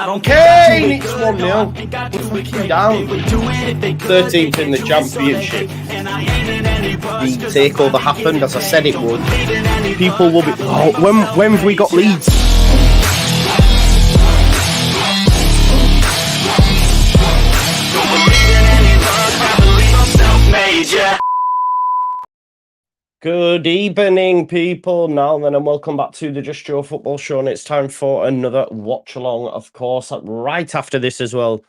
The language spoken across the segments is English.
Kane, it's 1-0. Fucking down. 13th in the championship. The takeover happened as I said it would. People will be. Oh, when have we got Leeds? Good evening, people. Now then, and welcome back to the Just Joe Football Show. And it's time for another watch along, of course. Right after this as well,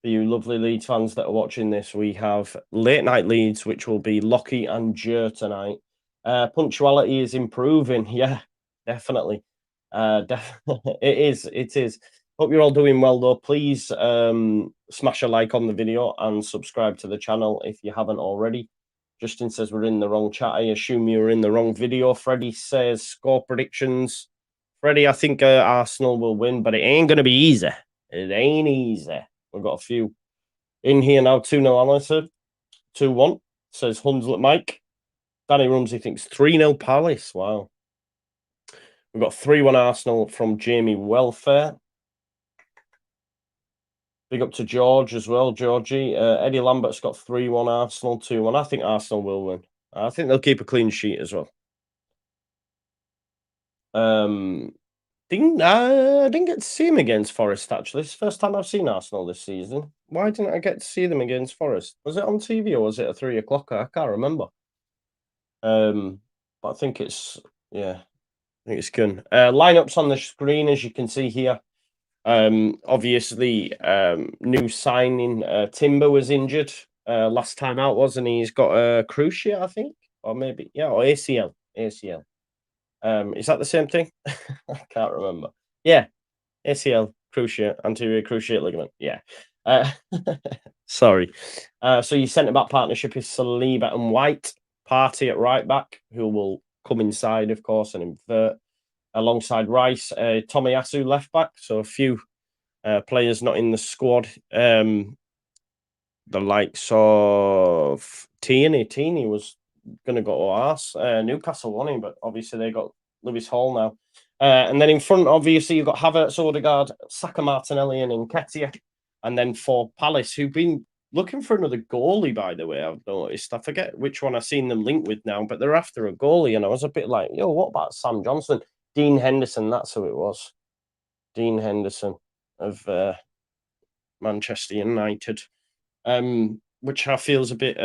for you lovely Leeds fans that are watching this, we have late night Leeds, which will be Lockie and Jer tonight. Punctuality is improving. Yeah, definitely. It is. Hope you're all doing well, though. Please smash a like on the video and subscribe to the channel if you haven't already. Justin says we're in the wrong chat. I assume you're in the wrong video. Freddie says score predictions. Freddie, I think Arsenal will win, but it ain't going to be easy. It ain't easy. We've got a few in here now. 2-0 Allison. 2-1 says Hunslet Mike. Danny Rumsey thinks 3-0 Palace. Wow. We've got 3-1 Arsenal from Jamie Welfare. Big up to George as well, Georgie. Eddie Lambert's got 3-1 Arsenal, 2-1. I think Arsenal will win. I think they'll keep a clean sheet as well. I didn't get to see him against Forest, actually. It's the first time I've seen Arsenal this season. Why didn't I get to see them against Forest? Was it on TV or was it a 3 o'clock? I can't remember. But I think it's, yeah, I think it's good. Lineups on the screen, as you can see here. Obviously, new signing Timber was injured last time out, wasn't he? He's got a cruciate, I think, or maybe or ACL. Is that the same thing? I can't remember. Yeah, ACL, cruciate, anterior cruciate ligament. Yeah. Sorry. So your centre back partnership is Saliba and White. Partey at right back, who will come inside, of course, and invert. Alongside Rice, Tomiyasu left back. So a few players not in the squad. The likes of Tierney was going to go to Ars. Newcastle won him, but obviously they got Lewis Hall now. And then in front, obviously, you've got Havertz, Odegaard, Saka, Martinelli, and Nketiah. And then for Palace, who've been looking for another goalie, by the way, I've noticed. I forget which one I've seen them linked with now, but they're after a goalie. And I was a bit like, yo, what about Sam Johnson? Dean Henderson, that's who it was. Dean Henderson of Manchester United, which I feel is a bit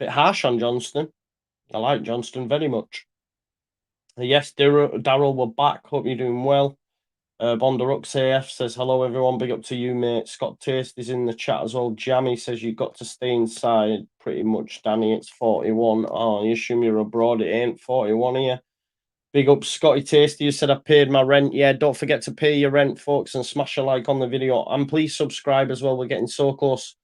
harsh on Johnston. I like Johnston very much. Yes, Daryl, we're back. Hope you're doing well. Bondarux AF says, hello, everyone. Big up to you, mate. Scott Taste is in the chat as well. Jammy says, you've got to stay inside pretty much, Danny. It's 41. Oh, you assume you're abroad. It ain't 41 here. Big up Scotty Tasty. You said I paid my rent. Yeah, don't forget to pay your rent, folks, and smash a like on the video. And please subscribe as well. We're getting so close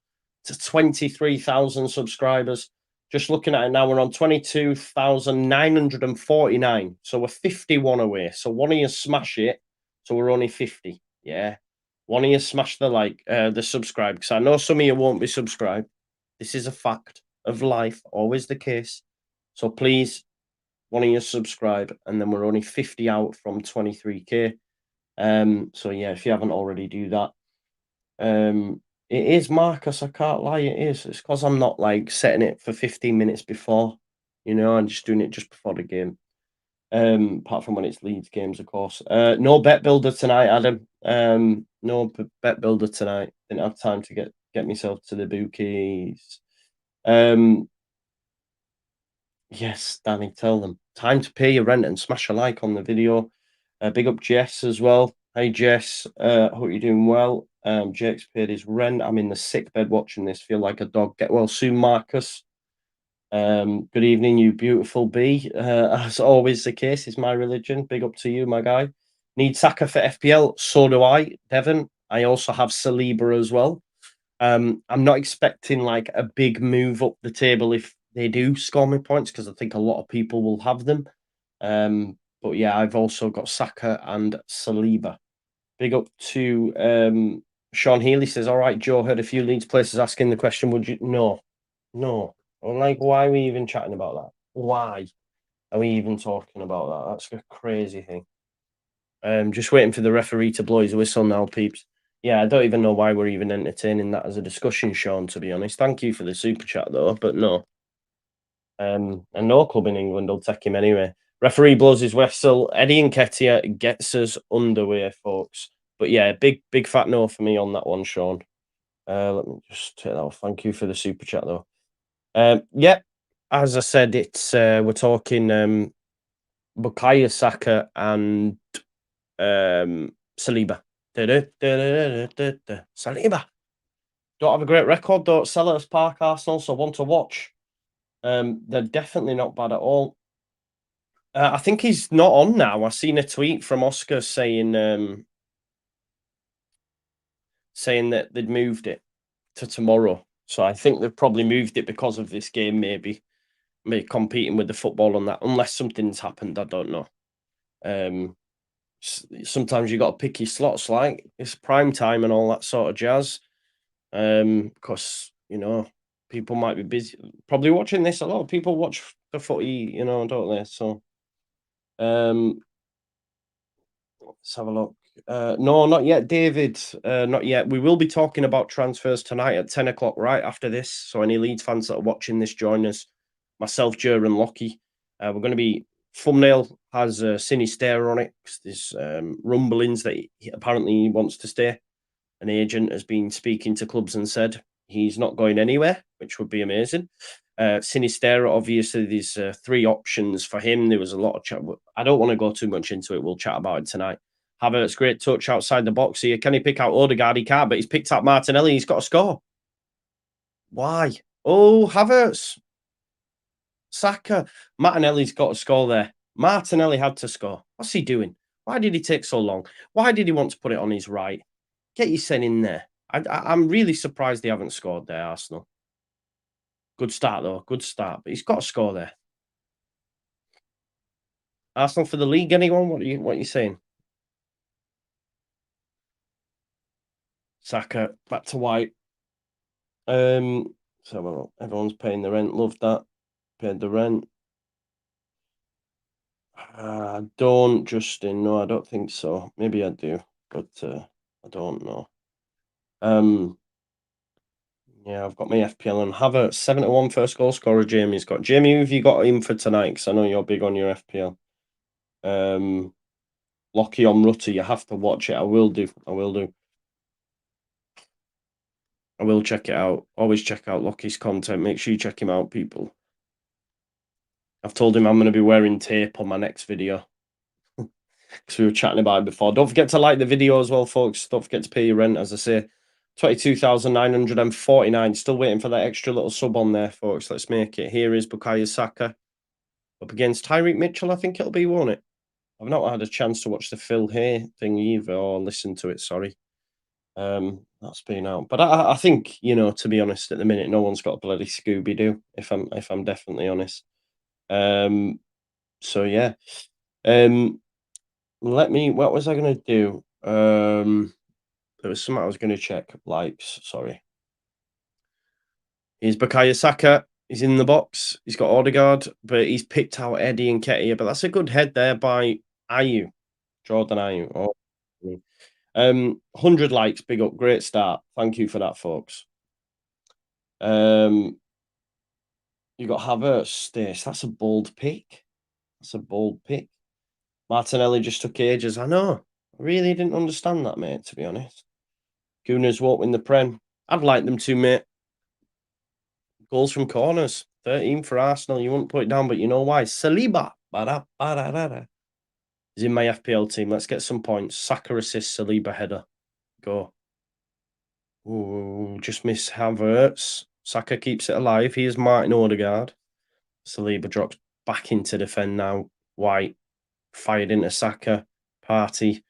to 23,000 subscribers. Just looking at it now, we're on 22,949. So we're 51 away. So one of you smash it. So we're only 50. Yeah. One of you smash the subscribe. Because I know some of you won't be subscribed. This is a fact of life. Always the case. So please, one of you subscribe, and then we're only 50 out from 23k. So yeah, if you haven't already, do that. It is Marcus, I can't lie, it is. It's because I'm not setting it for 15 minutes before, I'm just doing it just before the game. Apart from when it's Leeds games, of course. No bet builder tonight, Adam. No bet builder tonight. Didn't have time to get myself to the bookies. Yes, Danny, tell them. Time to pay your rent and smash a like on the video. Big up Jess as well. Hey, Jess. Hope you're doing well. Jake's paid his rent. I'm in the sick bed watching this. Feel like a dog. Get well soon, Marcus. Good evening, you beautiful bee. As always the case, is my religion. Big up to you, my guy. Need Saka for FPL. So do I, Devon. I also have Saliba as well. I'm not expecting a big move up the table if they do score me points, because I think a lot of people will have them. But yeah, I've also got Saka and Saliba. Big up to Sean Healy says, all right, Joe, heard a few Leeds places asking the question, would you? No. Why are we even chatting about that? Why are we even talking about that? That's a crazy thing. Just waiting for the referee to blow his whistle now, peeps. Yeah, I don't even know why we're even entertaining that as a discussion, Sean, to be honest. Thank you for the super chat, though, but no. And no club in England will take him anyway. Referee blows his whistle. Eddie Nketiah gets us underway, folks. But yeah, big fat no for me on that one, Sean. Let me just take that off. Thank you for the super chat, though. Yeah, as I said, it's we're talking Bukayo Saka and Saliba. Saliba. Don't have a great record though at Selhurst Park, Arsenal, so one to watch. They're definitely not bad at all. I think he's not on now. I seen a tweet from Oscar saying saying that they'd moved it to tomorrow. So I think they've probably moved it because of this game, maybe competing with the football on that. Unless something's happened, I don't know. Sometimes you got to pick your slots, like it's prime time and all that sort of jazz. Because you know people might be busy, probably watching this. A lot of people watch the footy, don't they? So, let's have a look. No, not yet, David. Not yet. We will be talking about transfers tonight at 10 o'clock, right after this. So, any Leeds fans that are watching this, join us. Myself, Jer, and Lockie. We're going to be. Thumbnail has Sinisterra on it because there's rumblings that apparently he wants to stay. An agent has been speaking to clubs and said he's not going anywhere, which would be amazing. Sinisterra, obviously, there's 3 options for him. There was a lot of chat. I don't want to go too much into it. We'll chat about it tonight. Havertz, great touch outside the box here. Can he pick out Odegaard? He can't, but he's picked out Martinelli. He's got to score. Why? Oh, Havertz. Saka. Martinelli's got to score there. Martinelli had to score. What's he doing? Why did he take so long? Why did he want to put it on his right? Get your son in there. I'm really surprised they haven't scored there, Arsenal. Good start, though. Good start. But he's got to score there. Arsenal for the league, anyone? What are you saying? Saka, back to White. So everyone's paying the rent. Love that. Paid the rent. Don't, Justin. No, I don't think so. Maybe I do, but I don't know. Yeah, I've got my FPL and have a 7-1 first goal scorer. Jamie's got. Jamie, who have you got in for tonight? Because I know you're big on your FPL. Lockie on Rutter, you have to watch it. I will do. I will check it out. Always check out Lockie's content. Make sure you check him out, people. I've told him I'm going to be wearing tape on my next video. Because we were chatting about it before. Don't forget to like the video as well, folks. Don't forget to pay your rent, as I say. 22,949. Still waiting for that extra little sub on there, folks. Let's make it. Here is Bukayo Saka up against Tyreek Mitchell. I think it'll be, won't it? I've not had a chance to watch the Phil Hay thing either, or listen to it. Sorry, that's been out. But I think, to be honest, at the minute, no one's got a bloody Scooby Doo. If I'm definitely honest. So yeah. What was I going to do? There was something I was going to check. Likes, sorry. Here's Bukayo Saka. He's in the box. He's got Odegaard, but he's picked out Eddie Nketiah. But that's a good head there by Ayew, Jordan Ayew. Oh, 100 likes, big up, great start. Thank you for that, folks. You got Havertz, Stace. That's a bold pick. That's a bold pick. Martinelli just took ages. I know. I really didn't understand that, mate, to be honest. Gooners won't win the Prem. I'd like them to, mate. Goals from corners. 13 for Arsenal. You wouldn't put it down, but you know why? Saliba. He's in my FPL team. Let's get some points. Saka assist, Saliba header. Go. Ooh, just miss Havertz. Saka keeps it alive. Here's Martin Odegaard. Saliba drops back into defend now. White fired into Saka. Party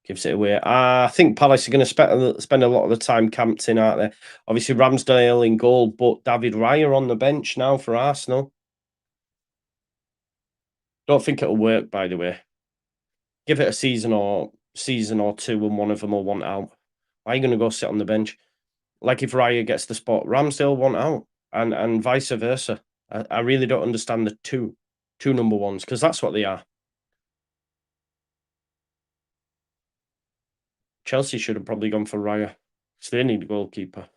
gives it away. I think Palace are going to spend a lot of the time camped in, aren't they? Obviously, Ramsdale in goal, but David Raya on the bench now for Arsenal. Don't think it'll work, by the way. Give it a season or two, and one of them will want out. Why are you going to go sit on the bench? Like if Raya gets the spot, Ramsdale want out, and vice versa. I really don't understand the two number ones, because that's what they are. Chelsea should have probably gone for Raya. So they need a goalkeeper.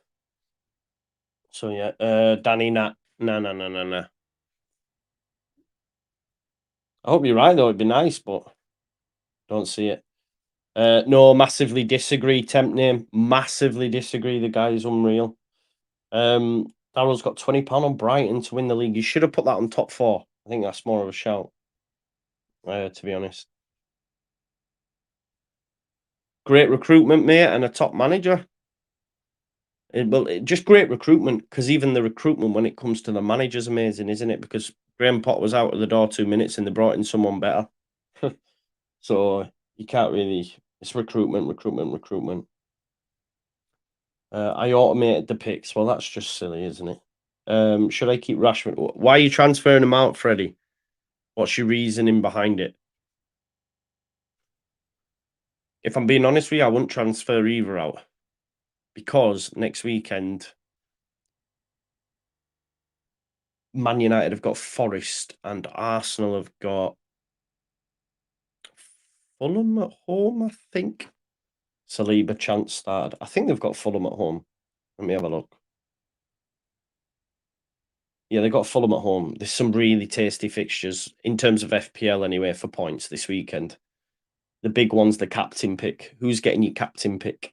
So yeah, Danny Nat. No. I hope you're right though. It'd be nice, but don't see it. No, massively disagree. Temp name, massively disagree. The guy is unreal. Darrell's got £20 on Brighton to win the league. You should have put that on top four. I think that's more of a shout. To be honest, great recruitment, mate, and a top manager. Just great recruitment, because even the recruitment when it comes to the manager's amazing, isn't it? Because Graham Potter was out of the door 2 minutes and they brought in someone better. So you can't really. It's recruitment. I automated the picks. Well, that's just silly, isn't it? Should I keep Rashford? Why are you transferring him out, Freddie? What's your reasoning behind it? If I'm being honest with you, I wouldn't transfer either out, because next weekend Man United have got Forest and Arsenal have got Fulham at home, I think. Saliba chance started. I think they've got Fulham at home. Let me have a look. Yeah, they've got Fulham at home. There's some really tasty fixtures in terms of FPL anyway for points this weekend. The big one's the captain pick. Who's getting your captain pick?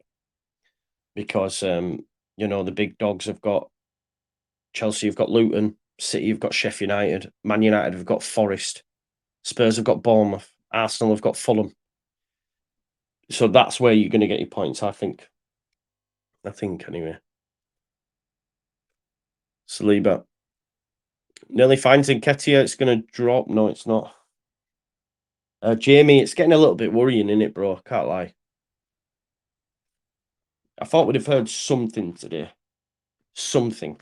Because the big dogs have got Chelsea, have got Luton, City have got Sheffield United, Man United have got Forest, Spurs have got Bournemouth, Arsenal have got Fulham. So that's where you're going to get your points, I think. Anyway. Saliba nearly finds Nketiah. It's going to drop. No, it's not. Jamie, it's getting a little bit worrying, isn't it, bro? Can't lie. I thought we'd have heard something today. Something,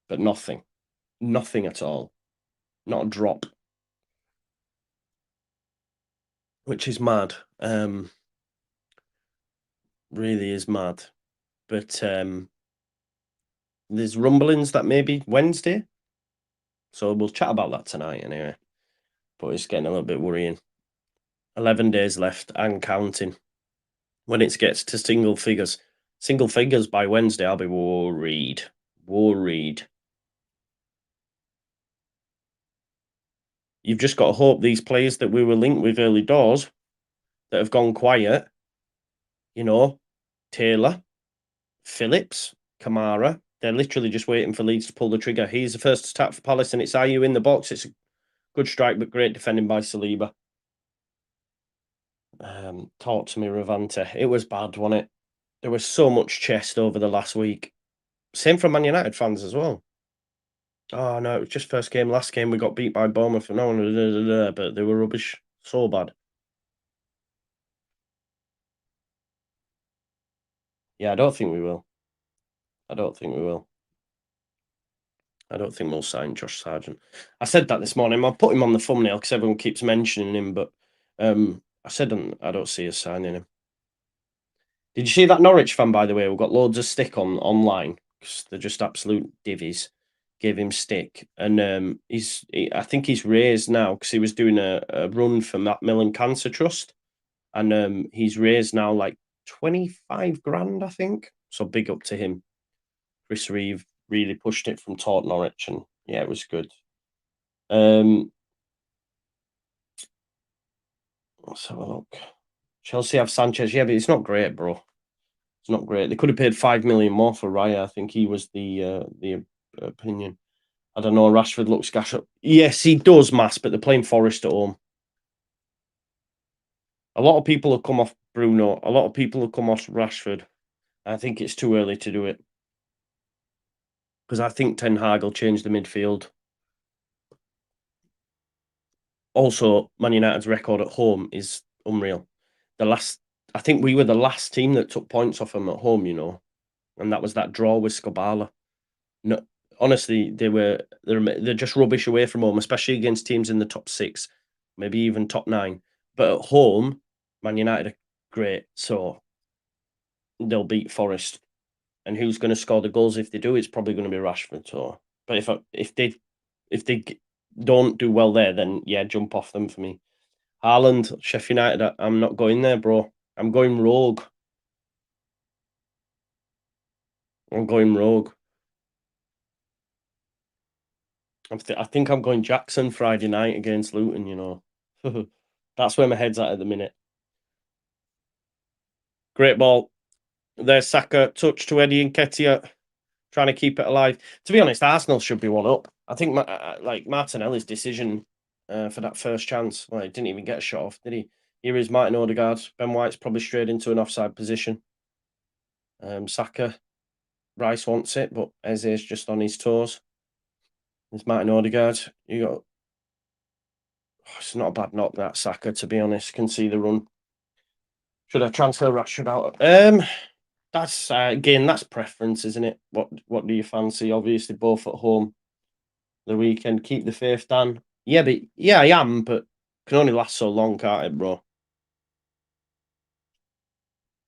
but nothing. Nothing at all. Not a drop. Which is mad. Really is mad. But there's rumblings that maybe Wednesday. So we'll chat about that tonight anyway. But it's getting a little bit worrying. 11 days left and counting. When it gets to single figures by Wednesday, I'll be worried. You've just got to hope these players that we were linked with early doors that have gone quiet, Taylor, Phillips, Kamara, they're literally just waiting for Leeds to pull the trigger. He's the first attack for Palace, and it's Ayew in the box. It's a good strike, but great defending by Saliba. Talk to me, Ravante. It was bad, wasn't it? There was so much chest over the last week. Same from Man United fans as well. Oh no, it was just first game. Last game we got beat by Bournemouth, and but they were rubbish. So bad. Yeah, I don't think we will. I don't think we'll sign Josh Sargent. I said that this morning. I'll put him on the thumbnail because everyone keeps mentioning him, but I said I don't see us signing him. Did you see that Norwich fan, by the way, who got loads of stick online because they're just absolute divvies? Gave him stick, and I think he's raised now because he was doing a run for Macmillan Cancer Trust, and he's raised now like 25 grand, I think. So big up to him. Chris Reeve really pushed it from Taught Norwich, and yeah, it was good. Let's have a look. Chelsea have Sanchez, yeah, but it's not great, bro. It's not great. They could have paid 5 million more for Raya. I think he was the opinion. I don't know. Rashford looks gash up. Yes, he does, Mass, but they're playing Forest at home. A lot of people have come off Bruno. A lot of people have come off Rashford. I think it's too early to do it because I think Ten Hag will change the midfield. Also, Man United's record at home is unreal. I think we were the last team that took points off them at home, and that was that draw with Skobala. No, honestly, they're just rubbish away from home, especially against teams in the top 6, maybe even top 9. But at home, Man United are great, so they'll beat Forest. And who's going to score the goals if they do? It's probably going to be Rashford. So, but if they don't do well there, then yeah, jump off them for me. Haaland, Sheffield United. I'm not going there, bro. I'm going rogue. I'm going rogue. I think I'm going Jackson Friday night against Luton, you know. That's where my head's at the minute. Great ball. There's Saka, touch to Eddie and Nketiah, trying to keep it alive. To be honest, Arsenal should be one up. I think like Martinelli's decision for that first chance, well, he didn't even get a shot off, did he? Here is Martin Odegaard. Ben White's probably straight into an offside position. Saka, Rice wants it, but Eze's just on his toes. There's Martin Odegaard. You got. It's not a bad knock that Saka, to be honest. Can see the run. Should I transfer Rashford out? That's again, that's preference, isn't it? What do you fancy? Obviously, both at home. The weekend, keep the faith, Dan. Yeah, but yeah, I am, but can only last so long, can't it, bro?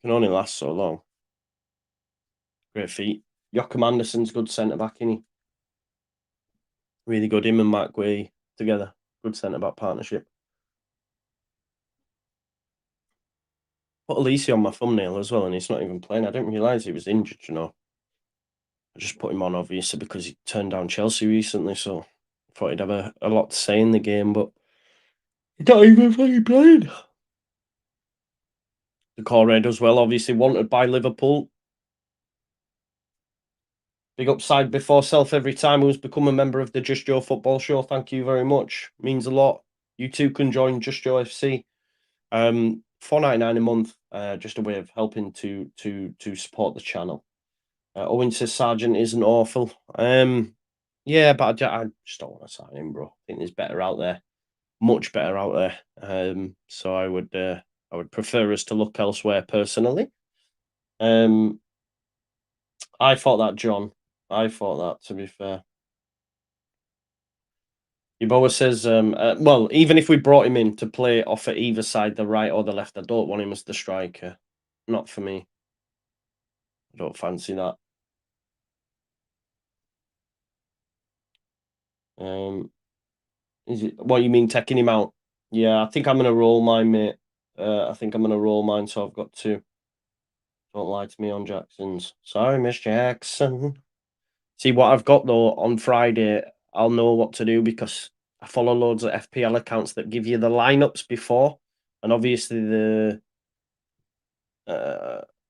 Can only last so long. Great feet. Joachim Anderson's good centre back, isn't he? Really good. Him and Mark Guay together. Good centre back partnership. Put Elise on my thumbnail as well, and he's not even playing. I didn't realise he was injured, you know. I just put him on, obviously, because he turned down Chelsea recently, so I thought he'd have a lot to say in the game, but he don't even fucking playing. The Corred as well, obviously, wanted by Liverpool. Big upside before self every time who's become a member of the Just Joe Football Show. Thank you very much. Means a lot. You too can join Just Joe FC. $4.99 a month, just a way of helping to support the channel. Owen says Sargent isn't awful. Yeah, but I just don't want to sign him, bro. I think there's better out there, much better out there. So I would prefer us to look elsewhere personally. I thought that, John. I thought that, to be fair. Yeboah says, well, even if we brought him in to play off at either side, the right or the left, I don't want him as the striker. Not for me. I don't fancy that. Is it what you mean taking him out? Yeah, I think I'm gonna roll mine, mate. I think I'm gonna roll mine, so I've got two. Don't lie to me on Jackson's. Sorry, Miss Jackson. See what I've got though on Friday. I'll know what to do because I follow loads of FPL accounts that give you the lineups before, and obviously the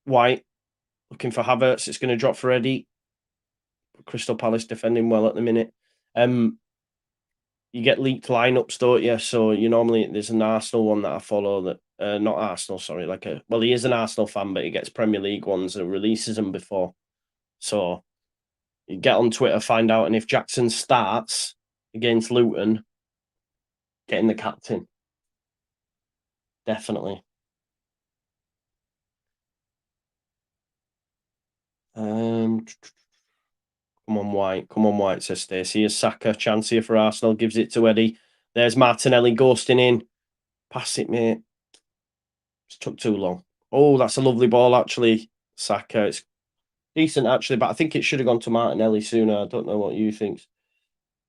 White looking for Havertz. It's going to drop for Eddie. Crystal Palace defending well at the minute. You get leaked lineups, don't you? So you normally there's an Arsenal one that I follow that not Arsenal, sorry, well, he is an Arsenal fan, but he gets Premier League ones and releases them before. So you get on Twitter, find out, and if Jackson starts against Luton, getting the captain. Definitely. Come on, White. Come on, White, says Stacey. Here's Saka. Chance here for Arsenal. Gives it to Eddie. There's Martinelli ghosting in. Pass it, mate. It's took too long. Oh, that's a lovely ball, actually. Saka. It's decent, actually, but I think it should have gone to Martinelli sooner. I don't know what you think.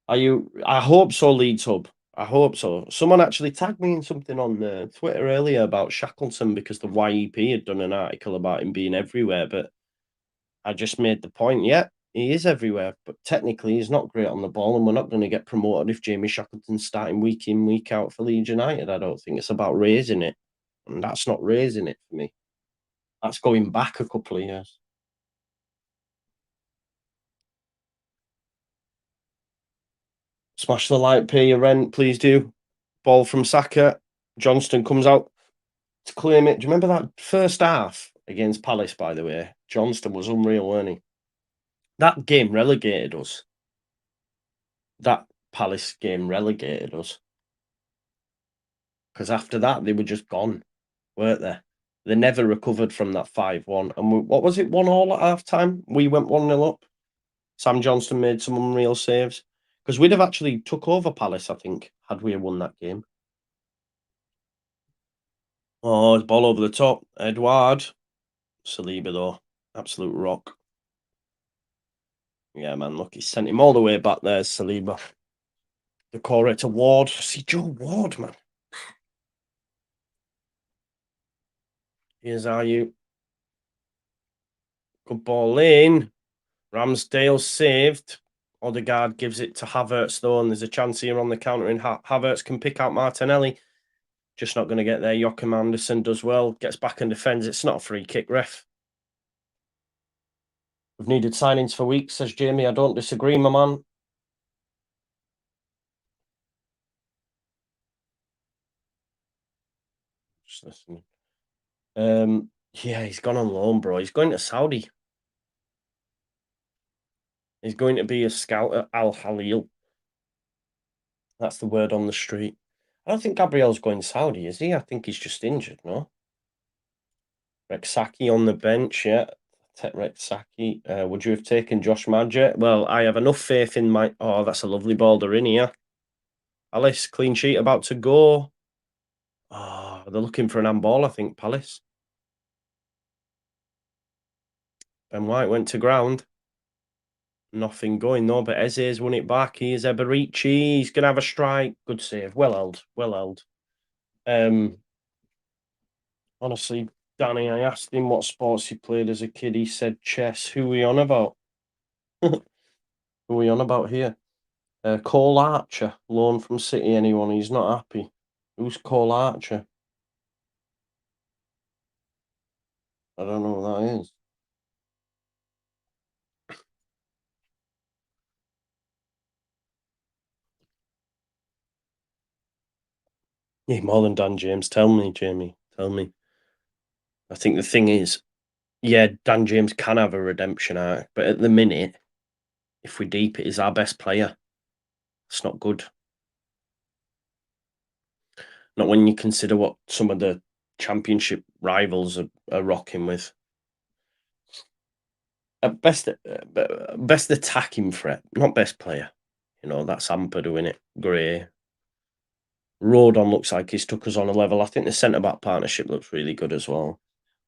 I hope so, Leeds Hub. I hope so. Someone actually tagged me in something on Twitter earlier about Shackleton because the YEP had done an article about him being everywhere, but I just made the point, yeah, he is everywhere, but technically he's not great on the ball, and we're not going to get promoted if Jamie Shackleton's starting week in, week out for Leeds United. I don't think it's about raising it, and that's not raising it for me. That's going back a couple of years. Smash the like, pay your rent, please do. Ball from Saka. Johnston comes out to claim it. Do you remember that first half against Palace, by the way? Johnston was unreal, weren't he? That game relegated us. That Palace game relegated us. Because after that, they were just gone, weren't they? They never recovered from that 5-1. And what was it, 1-1 at half time? We went 1-0 up. Sam Johnston made some unreal saves. Because we'd have actually took over Palace, I think, had we won that game. Oh, it's ball over the top. Edouard. Saliba, though. Absolute rock. Yeah, man, look, he sent him all the way back there, Saliba. The correct Ward. See, Joe Ward, man. Here's you. Good ball in. Ramsdale saved. Odegaard gives it to Havertz though, and there's a chance here on the counter, and Havertz can pick out Martinelli. Just not going to get there. Joachim Andersen does well, gets back and defends. It's not a free kick, ref. We've needed signings for weeks, says Jamie. I don't disagree, my man. Just listening. Yeah, he's gone on loan, bro. He's going to Saudi. He's going to be a scout at Al Halil. That's the word on the street. I don't think Gabriel's going Saudi, is he? I think he's just injured, no? Rexaki on the bench, yeah. Rexaki. Would you have taken Josh Madger? Well, I have enough faith in my... Oh, that's a lovely balder in here. Alice, clean sheet about to go. Oh, they're looking for an handball, I think, Palace. Ben White went to ground. Nothing going, though, but Eze's won it back. Here's Eberici. He's going to have a strike. Good save. Well held. Well held. Honestly, Danny, I asked him what sports he played as a kid. He said chess. Who are we on about? Who are we on about here? Cole Archer, loan from City. Anyone? He's not happy. Who's Cole Archer? I don't know what that is. Yeah, more than Dan James. Tell me, Jamie. Tell me. I think the thing is, yeah, Dan James can have a redemption arc, but at the minute, if we deep it, is our best player. It's not good. Not when you consider what some of the championship rivals are rocking with. Best attacking threat, not best player. You know, that's Amper doing it. Gray. Rodon looks like he's took us on a level. I think the centre-back partnership looks really good as well.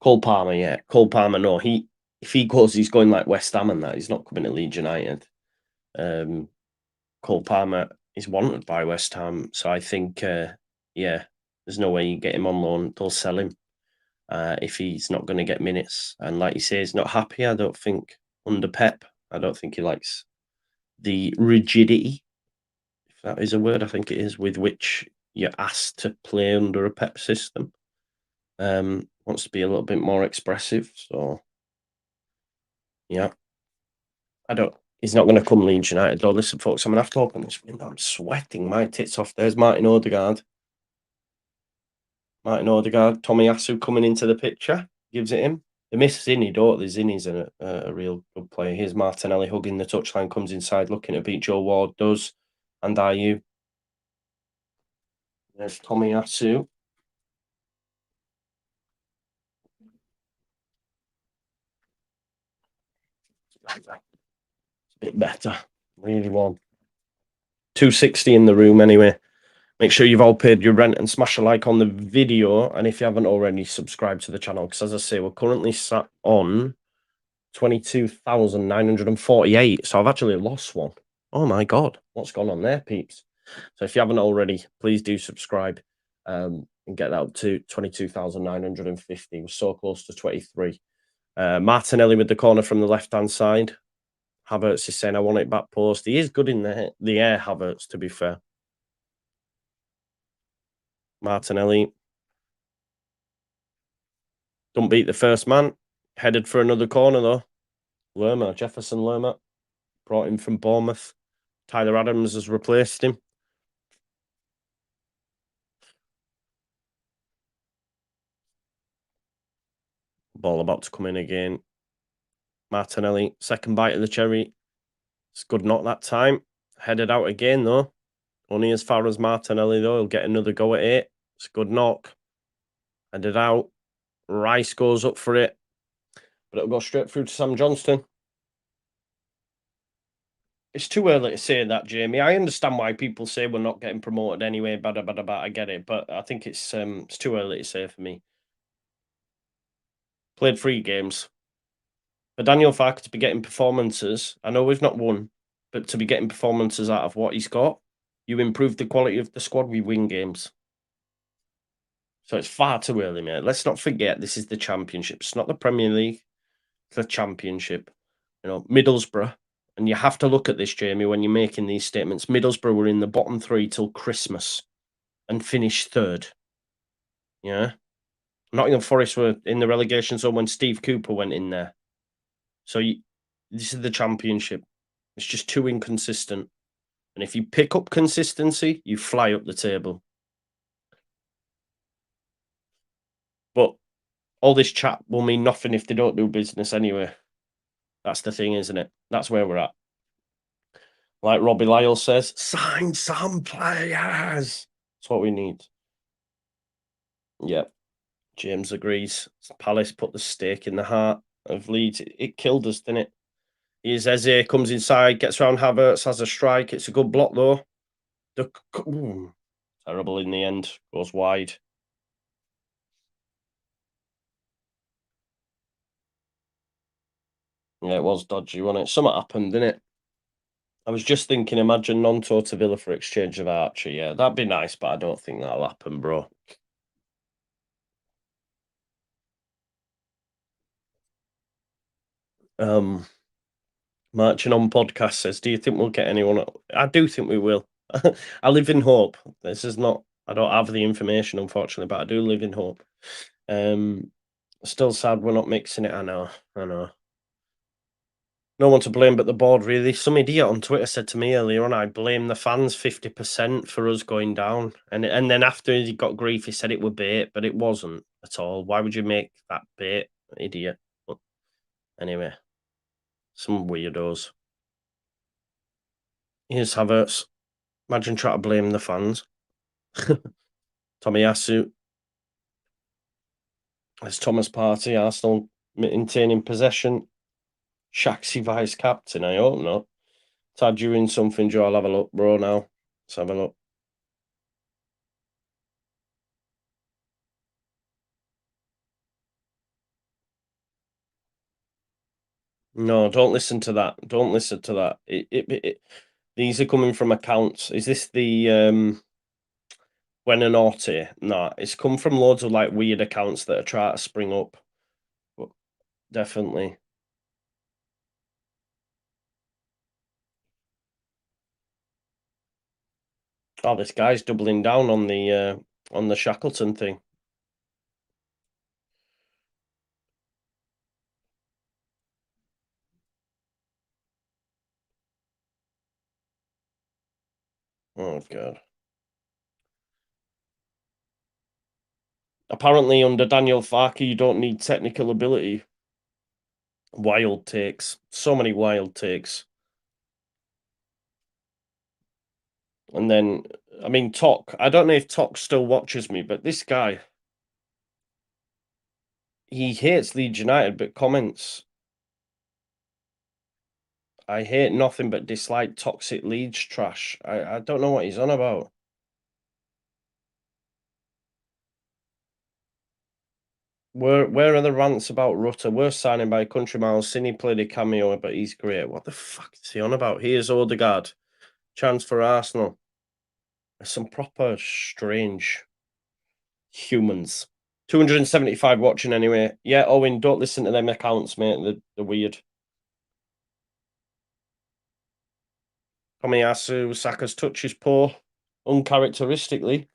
Cole Palmer, yeah. Cole Palmer, no. If he goes, he's going like West Ham and that. He's not coming to Leeds United. Cole Palmer is wanted by West Ham. So I think, yeah, there's no way you get him on loan. They'll sell him if he's not going to get minutes. And like you say, he's not happy, I don't think, under Pep. I don't think he likes the rigidity, if that is a word, I think it is, with which you're asked to play under a Pep system. Wants to be a little bit more expressive. So, yeah. He's not going to come Leeds United, though. Listen, folks, I'm going to have to open this window. I'm sweating my tits off. There's Martin Odegaard. Tomiyasu coming into the picture. Gives it him. They miss Zinni, don't they? Zinni's a real good player. Here's Martinelli hugging the touchline, comes inside, looking to beat Joe Ward, does. And Ayew. There's Tomiyasu. It's a bit better. Really warm. 260 in the room anyway. Make sure you've all paid your rent and smash a like on the video. And if you haven't already, subscribe to the channel. Because as I say, we're currently sat on 22,948. So I've actually lost one. Oh my God. What's gone on there, peeps? So if you haven't already, please do subscribe and get that up to 22,950. We're so close to 23. Martinelli with the corner from the left-hand side. Havertz is saying, I want it back post. He is good in the air, Havertz, to be fair. Martinelli. Don't beat the first man. Headed for another corner, though. Lerma, Jefferson Lerma. Brought him from Bournemouth. Tyler Adams has replaced him. Ball about to come in again. Martinelli, second bite of the cherry. It's good knock that time. Headed out again, though. Only as far as Martinelli, though. He'll get another go at it. It's a good knock. Headed out. Rice goes up for it. But it'll go straight through to Sam Johnston. It's too early to say that, Jamie. I understand why people say we're not getting promoted anyway. I get it. But I think it's too early to say for me. Played 3 games. For Daniel Farke to be getting performances, I know we've not won, but to be getting performances out of what he's got, you improve the quality of the squad, we win games. So it's far too early, mate. Let's not forget this is the Championship. It's not the Premier League. It's the Championship. Middlesbrough, and you have to look at this, Jamie, when you're making these statements. Middlesbrough were in the bottom three till Christmas and finished third. Yeah. Nottingham Forest were in the relegation zone when Steve Cooper went in there. So this is the Championship. It's just too inconsistent. And if you pick up consistency, you fly up the table. But all this chat will mean nothing if they don't do business anyway. That's the thing, isn't it? That's where we're at. Like Robbie Lyle says, sign some players. That's what we need. Yep. James agrees. Palace put the stake in the heart of Leeds. It killed us, didn't it? Here's Eze, comes inside, gets around Havertz, has a strike. It's a good block, though. Terrible in the end. Goes wide. Yeah, it was dodgy, wasn't it? Something happened, didn't it? I was just thinking, imagine Nonto to Villa for exchange of Archer. Yeah, that'd be nice, but I don't think that'll happen, bro. Marching on podcast says, do you think we'll get anyone? I do think we will. I live in hope. This is not, I don't have the information, unfortunately, but I do live in hope. Still sad we're not mixing it. I know. No one to blame but the board, really. Some idiot on Twitter said to me earlier on, I blame the fans 50% for us going down. And then after he got grief, he said it were bait, but it wasn't at all. Why would you make that bait, idiot? But anyway, some weirdos. Here's Havertz. Imagine trying to blame the fans. Tomiyasu. It's Thomas Partey. Arsenal maintaining possession. Shaxi vice captain. I hope not. Tad, you in something, Joe? I'll have a look, bro, now. Let's have a look. No, don't listen to that. Don't listen to that. These are coming from accounts. Is this the Buenanotte? No, it's come from loads of like weird accounts that are trying to spring up. But definitely. Oh, this guy's doubling down on the Shackleton thing. Oh god. Apparently, under Daniel Farke, you don't need technical ability. Wild takes. So many wild takes. And then, I mean, Tok. I don't know if Tok still watches me, but this guy, he hates Leeds United, but comments, I hate nothing but dislike toxic Leeds trash. I don't know what he's on about. Where are the rants about Rutter? Worst signing by country miles. Cine played a cameo, but he's great. What the fuck is he on about? Here's Odegaard. Chance for Arsenal. There's some proper strange humans. 275 watching anyway. Yeah, Owen, don't listen to them accounts, mate. They're weird. Tomiyasu, Saka's touch is poor, uncharacteristically.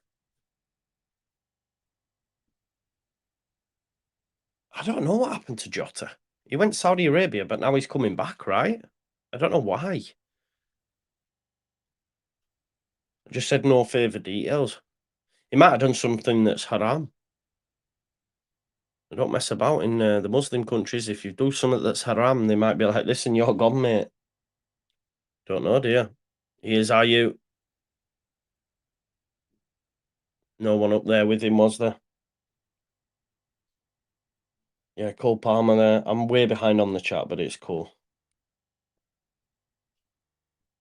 I don't know what happened to Jota. He went Saudi Arabia, but now he's coming back, right? I don't know why. I just said no further details. He might have done something that's haram. They don't mess about in the Muslim countries. If you do something that's haram, they might be like, listen, you're gone, mate. Don't know, do you? Here's you. No one up there with him, was there? Yeah, Cole Palmer there. I'm way behind on the chat, but it's cool.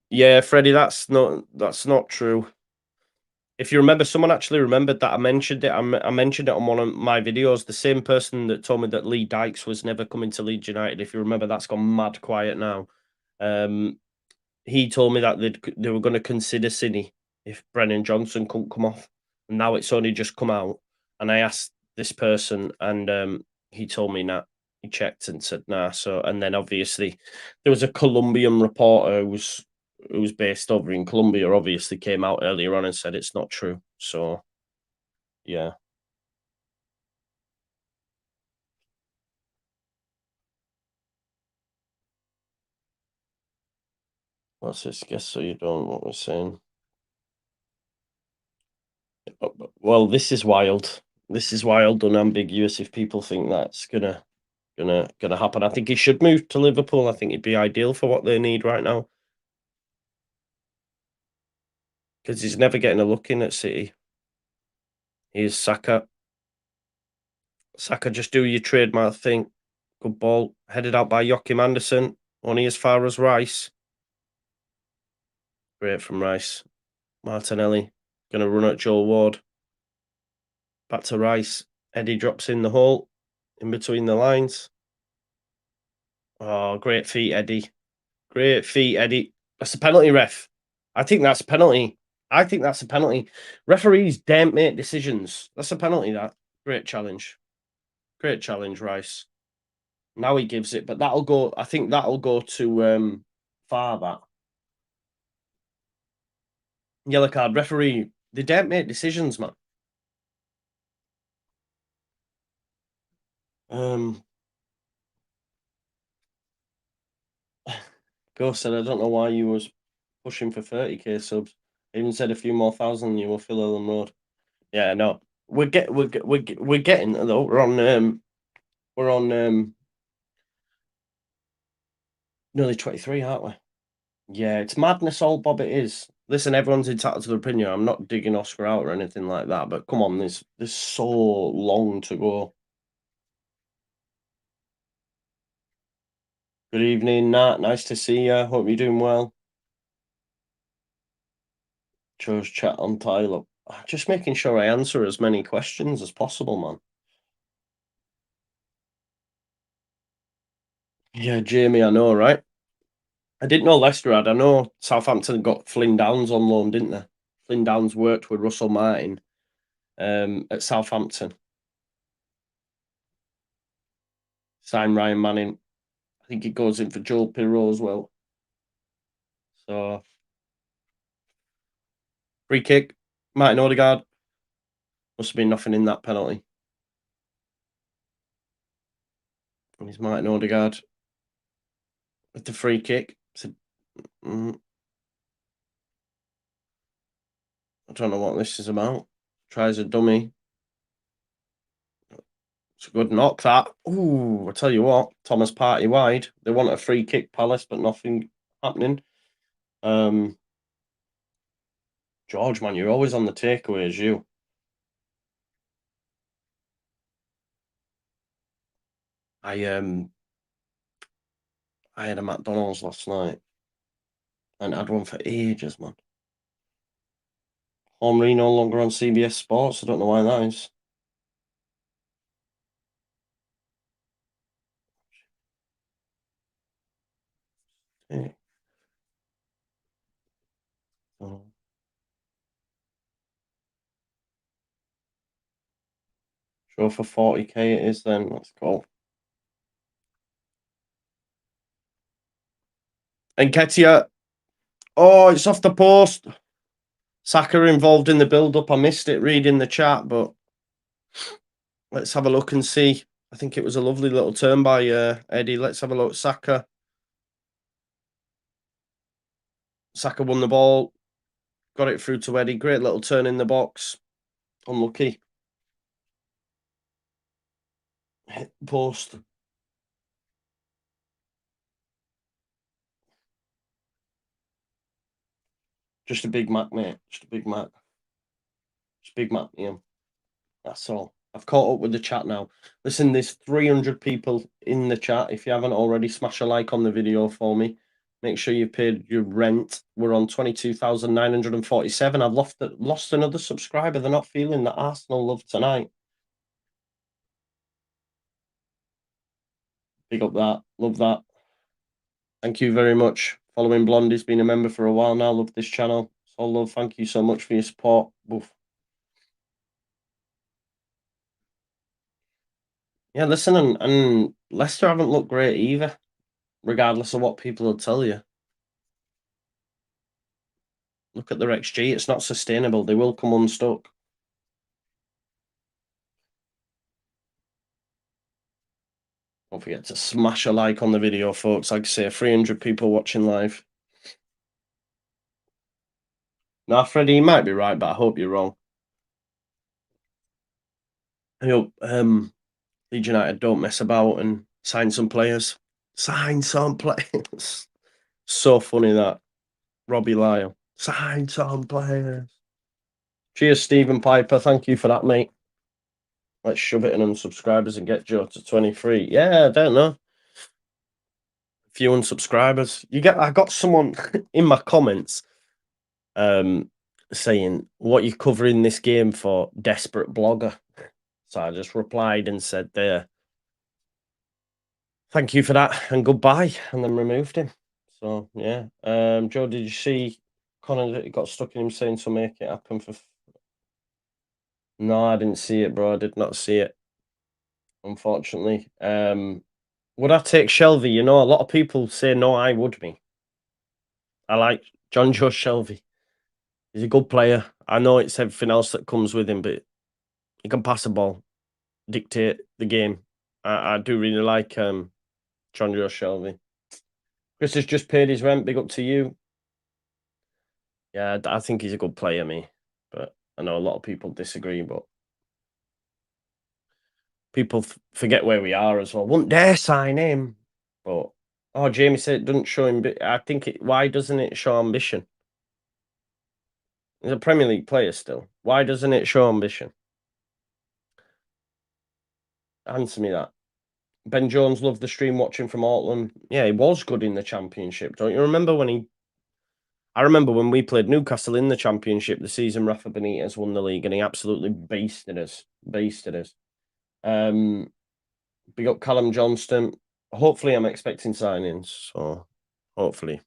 Yeah, Freddie, that's not true. If you remember, someone actually remembered that I mentioned it. I mentioned it on one of my videos. The same person that told me that Lee Dykes was never coming to Leeds United. If you remember, that's gone mad quiet now. He told me that they were going to consider Cine if Brennan Johnson couldn't come off, and now it's only just come out. And I asked this person, and he told me that he checked and said nah. So, and then obviously there was a Colombian reporter who's based over in Colombia. Obviously, came out earlier on and said it's not true. So, yeah. What's this? Guess so you don't. What we're saying. Well, this is wild. This is wild, unambiguous. If people think that's gonna happen, I think he should move to Liverpool. I think it'd be ideal for what they need right now because he's never getting a look in at City. Here's Saka. Saka, just do your trademark thing. Good ball, headed out by Joachim Anderson. Only as far as Rice. Great from Rice. Martinelli gonna run at Joel Ward. Back to Rice. Eddie drops in the hole, in between the lines. Oh, great feet, Eddie. Great feet, Eddie. That's a penalty, ref. I think that's a penalty. I think that's a penalty. Referees don't make decisions. That's a penalty, that. Great challenge. Great challenge, Rice. Now he gives it, but that'll go. I think that'll go to far, that. Yellow card. Referee, they don't make decisions, man. Ghost said, I don't know why you was pushing for 30k subs. Even said a few more thousand than you will fill Ellen Road. Yeah, no. We're getting there though. We're on nearly 23, aren't we? Yeah, it's madness, all Bob, it is. Listen, everyone's entitled to their opinion. I'm not digging Oscar out or anything like that, but come on, there's so long to go. Good evening, Nat. Nice to see you. Hope you're doing well. Chose chat on Tyler. Just making sure I answer as many questions as possible, man. Yeah, Jamie, I know, right? I didn't know Leicester had. I know Southampton got Flynn Downs on loan, didn't they? Flynn Downs worked with Russell Martin at Southampton. Signed Ryan Manning. I think he goes in for Joel Pirro as well. So, free kick. Martin Odegaard. Must have been nothing in that penalty. And it's Martin Odegaard with the free kick. I don't know what this is about. Tries a dummy. It's a good knock, that. Ooh, I tell you what, Thomas Partey wide. They want a free kick, Palace, but nothing happening. George, man, you're always on the takeaways, you. I had a McDonald's last night and had one for ages, man. Henry no longer on CBS Sports. I don't know why that is. Yeah. Oh. Sure, for 40k it is then. Let's go. And Ketia. Oh, it's off the post. Saka involved in the build-up. I missed it reading the chat, but let's have a look and see. I think it was a lovely little turn by Eddie. Let's have a look. Saka. Saka won the ball. Got it through to Eddie. Great little turn in the box. Unlucky. Hit the post. Just a Big Mac, mate. Just a Big Mac. Just Big Mac, yeah. That's all. I've caught up with the chat now. Listen, there's 300 people in the chat. If you haven't already, smash a like on the video for me. Make sure you paid your rent. We're on 22,947. I've lost another subscriber. They're not feeling the Arsenal love tonight. Big up that. Love that. Thank you very much. Following Blondie's been a member for a while now. Love this channel. So love. Thank you so much for your support. Oof. Yeah, listen, and Leicester haven't looked great either, regardless of what people will tell you. Look at their XG; it's not sustainable. They will come unstuck. Don't forget to smash a like on the video, folks. Like I say, 300 people watching live. Now, Freddie, you might be right, but I hope you're wrong. I hope Leeds United don't mess about and sign some players. Sign some players. So funny that. Robbie Lyle. Sign some players. Cheers, Stephen Piper. Thank you for that, mate. Let's shove it in unsubscribers and get Joe to 23. Yeah, I don't know. A few unsubscribers. I got someone in my comments saying, what you covering this game for, desperate blogger? So I just replied and said there, thank you for that and goodbye, and then removed him. So yeah. Joe, did you see Connor got stuck in him saying to make it happen for No, I didn't see it, bro. I did not see it, unfortunately. Would I take Shelvey? You know, a lot of people say no, I would me. I like John Joe Shelvey. He's a good player. I know it's everything else that comes with him, but he can pass the ball, dictate the game. I do really like John Joe Shelvey. Chris has just paid his rent. Big up to you. Yeah, I think he's a good player, me. But I know a lot of people disagree, but people forget where we are as well. Wouldn't dare sign him. But, oh, Jamie said it doesn't show him. I think why doesn't it show ambition? He's a Premier League player still. Why doesn't it show ambition? Answer me that. Ben Jones loved the stream watching from Auckland. Yeah, he was good in the Championship. Don't you remember when I remember when we played Newcastle in the Championship, the season Rafa Benitez won the league, and he absolutely basted us. Big up Callum Johnston. Hopefully, I'm expecting signings. So, hopefully.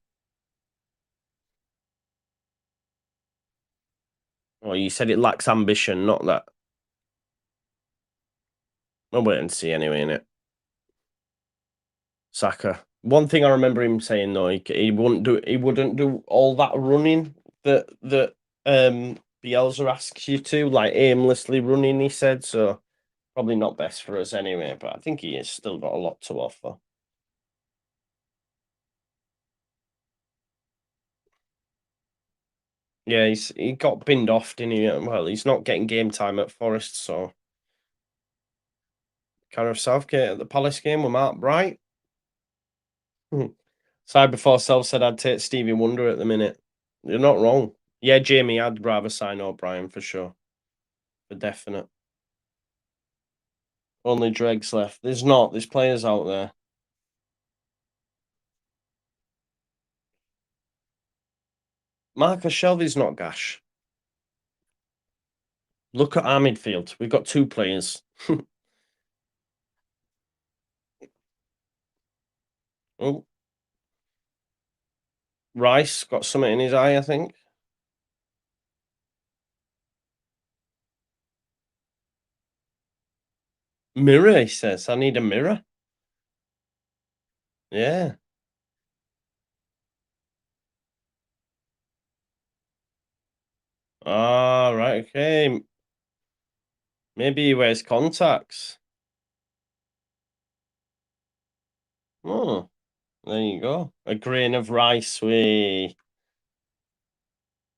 Well, you said it lacks ambition, not that. I'll wait and see anyway, innit? Saka. One thing I remember him saying though, he wouldn't do all that running that Bielsa asks you to, like aimlessly running. He said so. Probably not best for us anyway, but I think he has still got a lot to offer. Yeah, he got binned off, didn't he? Well, he's not getting game time at Forest, so Gareth Southgate at the Palace game with Mark Bright. Side before self said I'd take Stevie Wonder at the minute. You're not wrong. Yeah, Jamie, I'd rather sign O'Brien for sure. For definite. Only dregs left. There's not. There's players out there. Marcus Shelvey's not gash. Look at our midfield. We've got two players. Oh, Rice got something in his eye, I think. Mirror, he says. I need a mirror. Yeah. Ah, right. Okay. Maybe he wears contacts. Oh, there you go. A grain of rice. I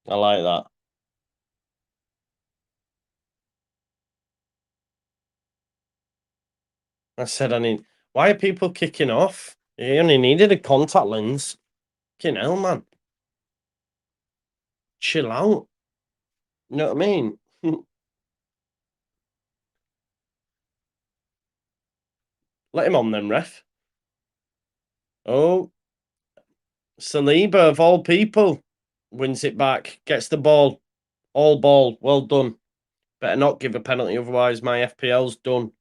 like that. I said, why are people kicking off? He only needed a contact lens. Fucking hell, man. Chill out. You know what I mean? Let him on then, ref. Oh, Saliba, of all people, wins it back, gets the ball. All ball. Well done. Better not give a penalty, otherwise my FPL's done.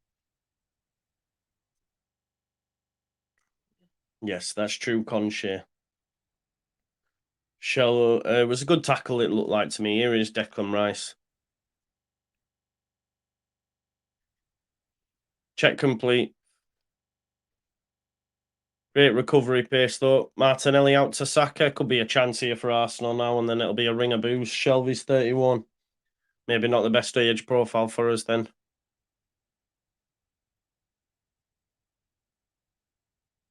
Yes, that's true, Conche. Shell was a good tackle, it looked like to me. Here is Declan Rice. Check complete. Great recovery pace though. Martinelli out to Saka. Could be a chance here for Arsenal now, and then it'll be a ring of booze. Shelby's 31. Maybe not the best age profile for us then.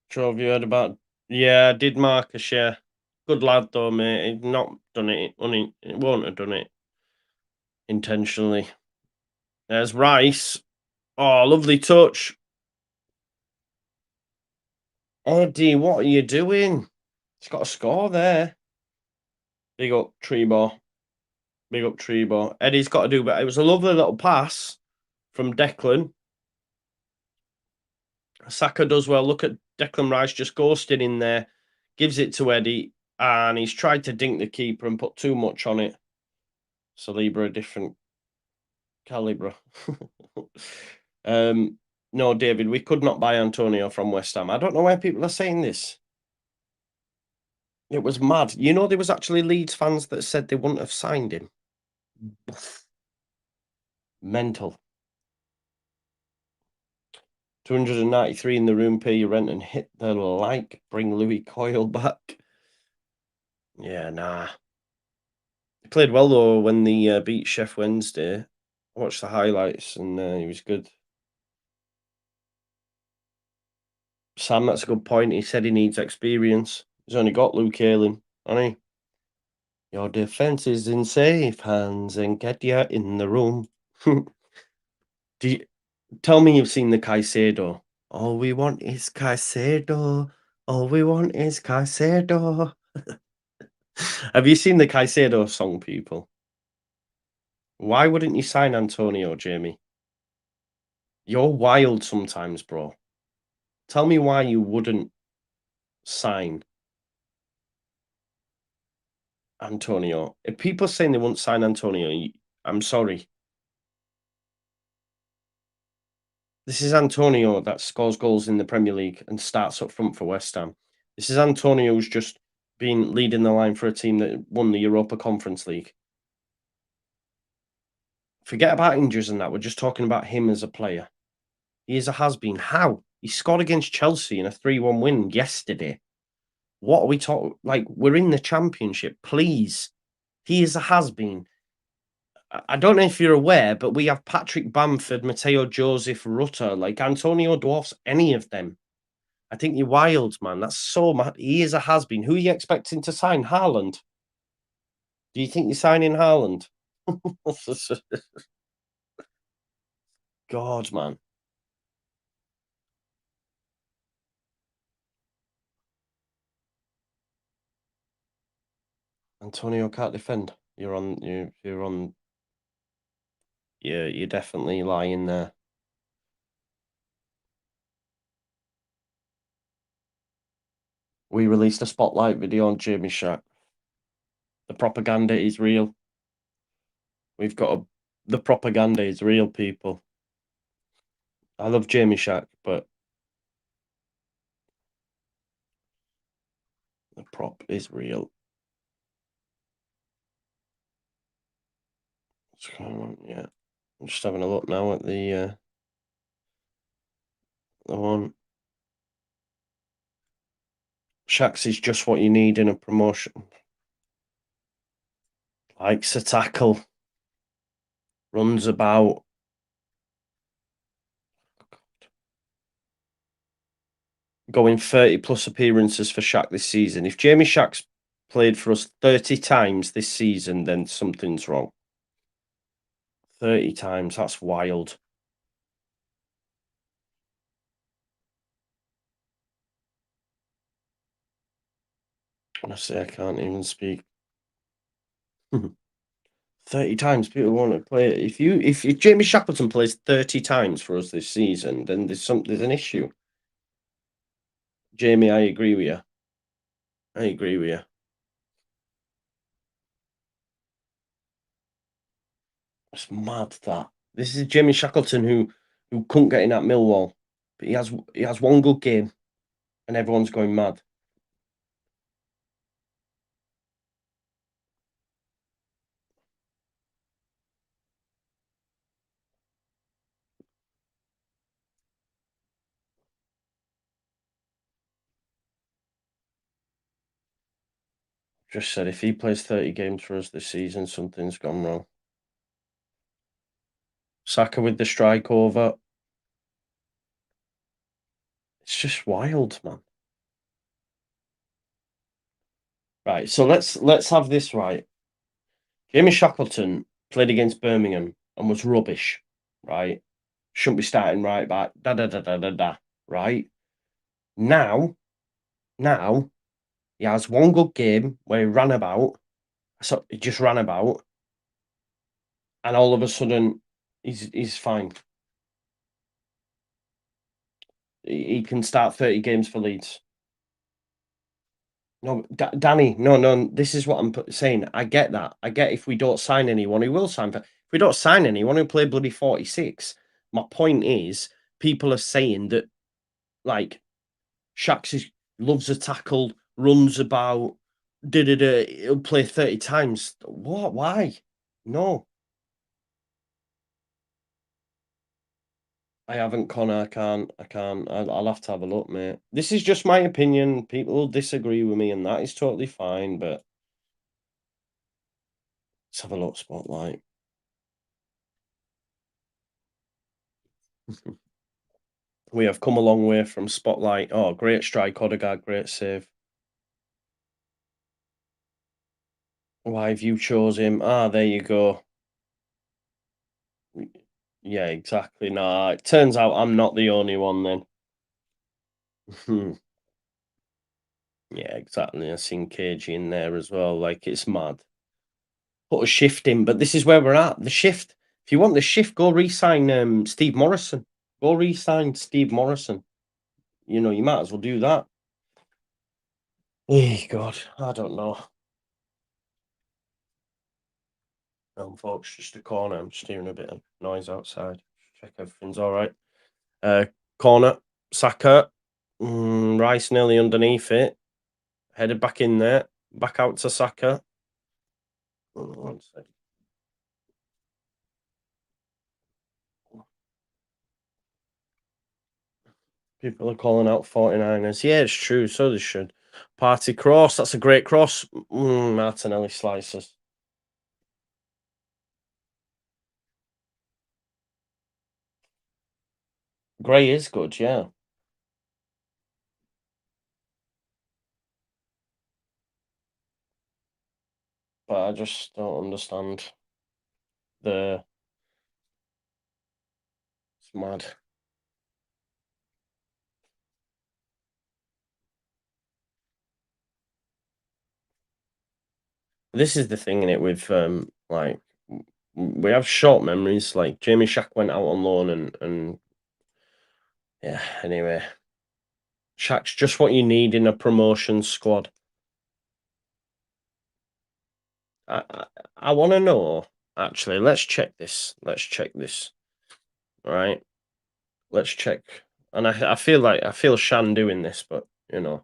Sure, have you heard about? Yeah, I did Marcus, yeah. Good lad though, mate. He'd not done it. It won't have done it intentionally. There's Rice. Oh, lovely touch. Eddie, what are you doing? He's got a score there. Big up, Trebo. Big up, Trebo. Eddie's got to do better. It was a lovely little pass from Declan. Saka does well. Look at Declan Rice just ghosting in there. Gives it to Eddie. And he's tried to dink the keeper and put too much on it. Saliba, a different calibre. No, David, we could not buy Antonio from West Ham. I don't know why people are saying this. It was mad. You know, there was actually Leeds fans that said they wouldn't have signed him. Mental. 293 in the room, pay your rent and hit the like. Bring Louis Coyle back. Yeah, nah. He played well, though, when they beat Sheff Wednesday. I watched the highlights and he was good. Sam, that's a good point. He said he needs experience. He's only got Luke Ayling, hasn't he? Your defense is in safe hands and get you in the room. Do you, tell me you've seen the Caicedo. All we want is Caicedo. All we want is Caicedo. Have you seen the Caicedo song, people? Why wouldn't you sign Antonio, Jamie? You're wild sometimes, bro. Tell me why you wouldn't sign Antonio. If people are saying they won't sign Antonio, I'm sorry. This is Antonio that scores goals in the Premier League and starts up front for West Ham. This is Antonio who's just been leading the line for a team that won the Europa Conference League. Forget about injuries and that. We're just talking about him as a player. He is a has-been. How? He scored against Chelsea in a 3-1 win yesterday. What are we talking? Like, we're in the Championship. Please. He is a has-been. I don't know if you're aware, but we have Patrick Bamford, Mateo Joseph, Rutter. Like, Antonio dwarfs any of them. I think you're wild, man. That's so mad. He is a has-been. Who are you expecting to sign? Haaland? Do you think you're signing Haaland? God, man. Antonio can't defend. You're on. You're on. You're definitely lying there. We released a spotlight video on Jamie Shack. The propaganda is real. We've got the propaganda is real, people. I love Jamie Shack, but the prop is real. What's going on? Yeah, I'm just having a look now at the one. Shacks is just what you need in a promotion. Likes a tackle, runs about. Going 30 plus appearances for Shaq this season. If Jamie Shack's played for us 30 times this season, then something's wrong. 30 times, that's wild. Honestly, I can't even speak. 30 times people want to play it. If Jamie Shackleton plays 30 times for us this season, then there's an issue. Jamie, I agree with you. I agree with you. It's mad that this is Jamie Shackleton who couldn't get in at Millwall, but he has one good game, and everyone's going mad. Just said if he plays 30 games for us this season, something's gone wrong. Saka with the strike over. It's just wild, man. Right, so let's have this right. Jamie Shackleton played against Birmingham and was rubbish, right? Shouldn't be starting right back. Da da da da da da. Right now, now he has one good game where he ran about. So he just ran about, and all of a sudden, he's fine. He can start 30 games for Leeds. No, Danny, no. This is what I'm saying. I get that. I get if we don't sign anyone, who will sign. If we don't sign anyone, who play bloody 46. My point is, people are saying that like Shax loves a tackle, runs about, he'll play 30 times. What? Why? No, I haven't, Connor. I can't. I'll have to have a look, mate. This is just my opinion. People will disagree with me, and that is totally fine. But let's have a look. Spotlight. We have come a long way from Spotlight. Oh, great strike, Odegaard, great save. Why have you chose him? Ah, there you go. Yeah, exactly. Nah, it turns out I'm not the only one then. Yeah, exactly. I've seen KG in there as well. Like, it's mad. Put a shift in, but this is where we're at. The shift. If you want the shift, go re-sign Steve Morrison. Go re-sign Steve Morrison. You know, you might as well do that. Oh God, I don't know. Folks, just a corner. I'm just hearing a bit of noise outside. Check everything's all right. Uh, corner, Saka, Rice nearly underneath it. Headed back in there. Back out to Saka. One sec. People are calling out 49ers. Yeah, it's true. So they should. Party cross. That's a great cross. Martinelli slices. Gray is good, yeah. But I just don't understand the. It's mad. This is the thing in it with like we have short memories. Like Jamie Shack went out on loan and yeah. Anyway, Shack's just what you need in a promotion squad. I want to know. Actually, let's check this. Let's check this. All right, let's check. And I feel like I feel Shan doing this, but you know.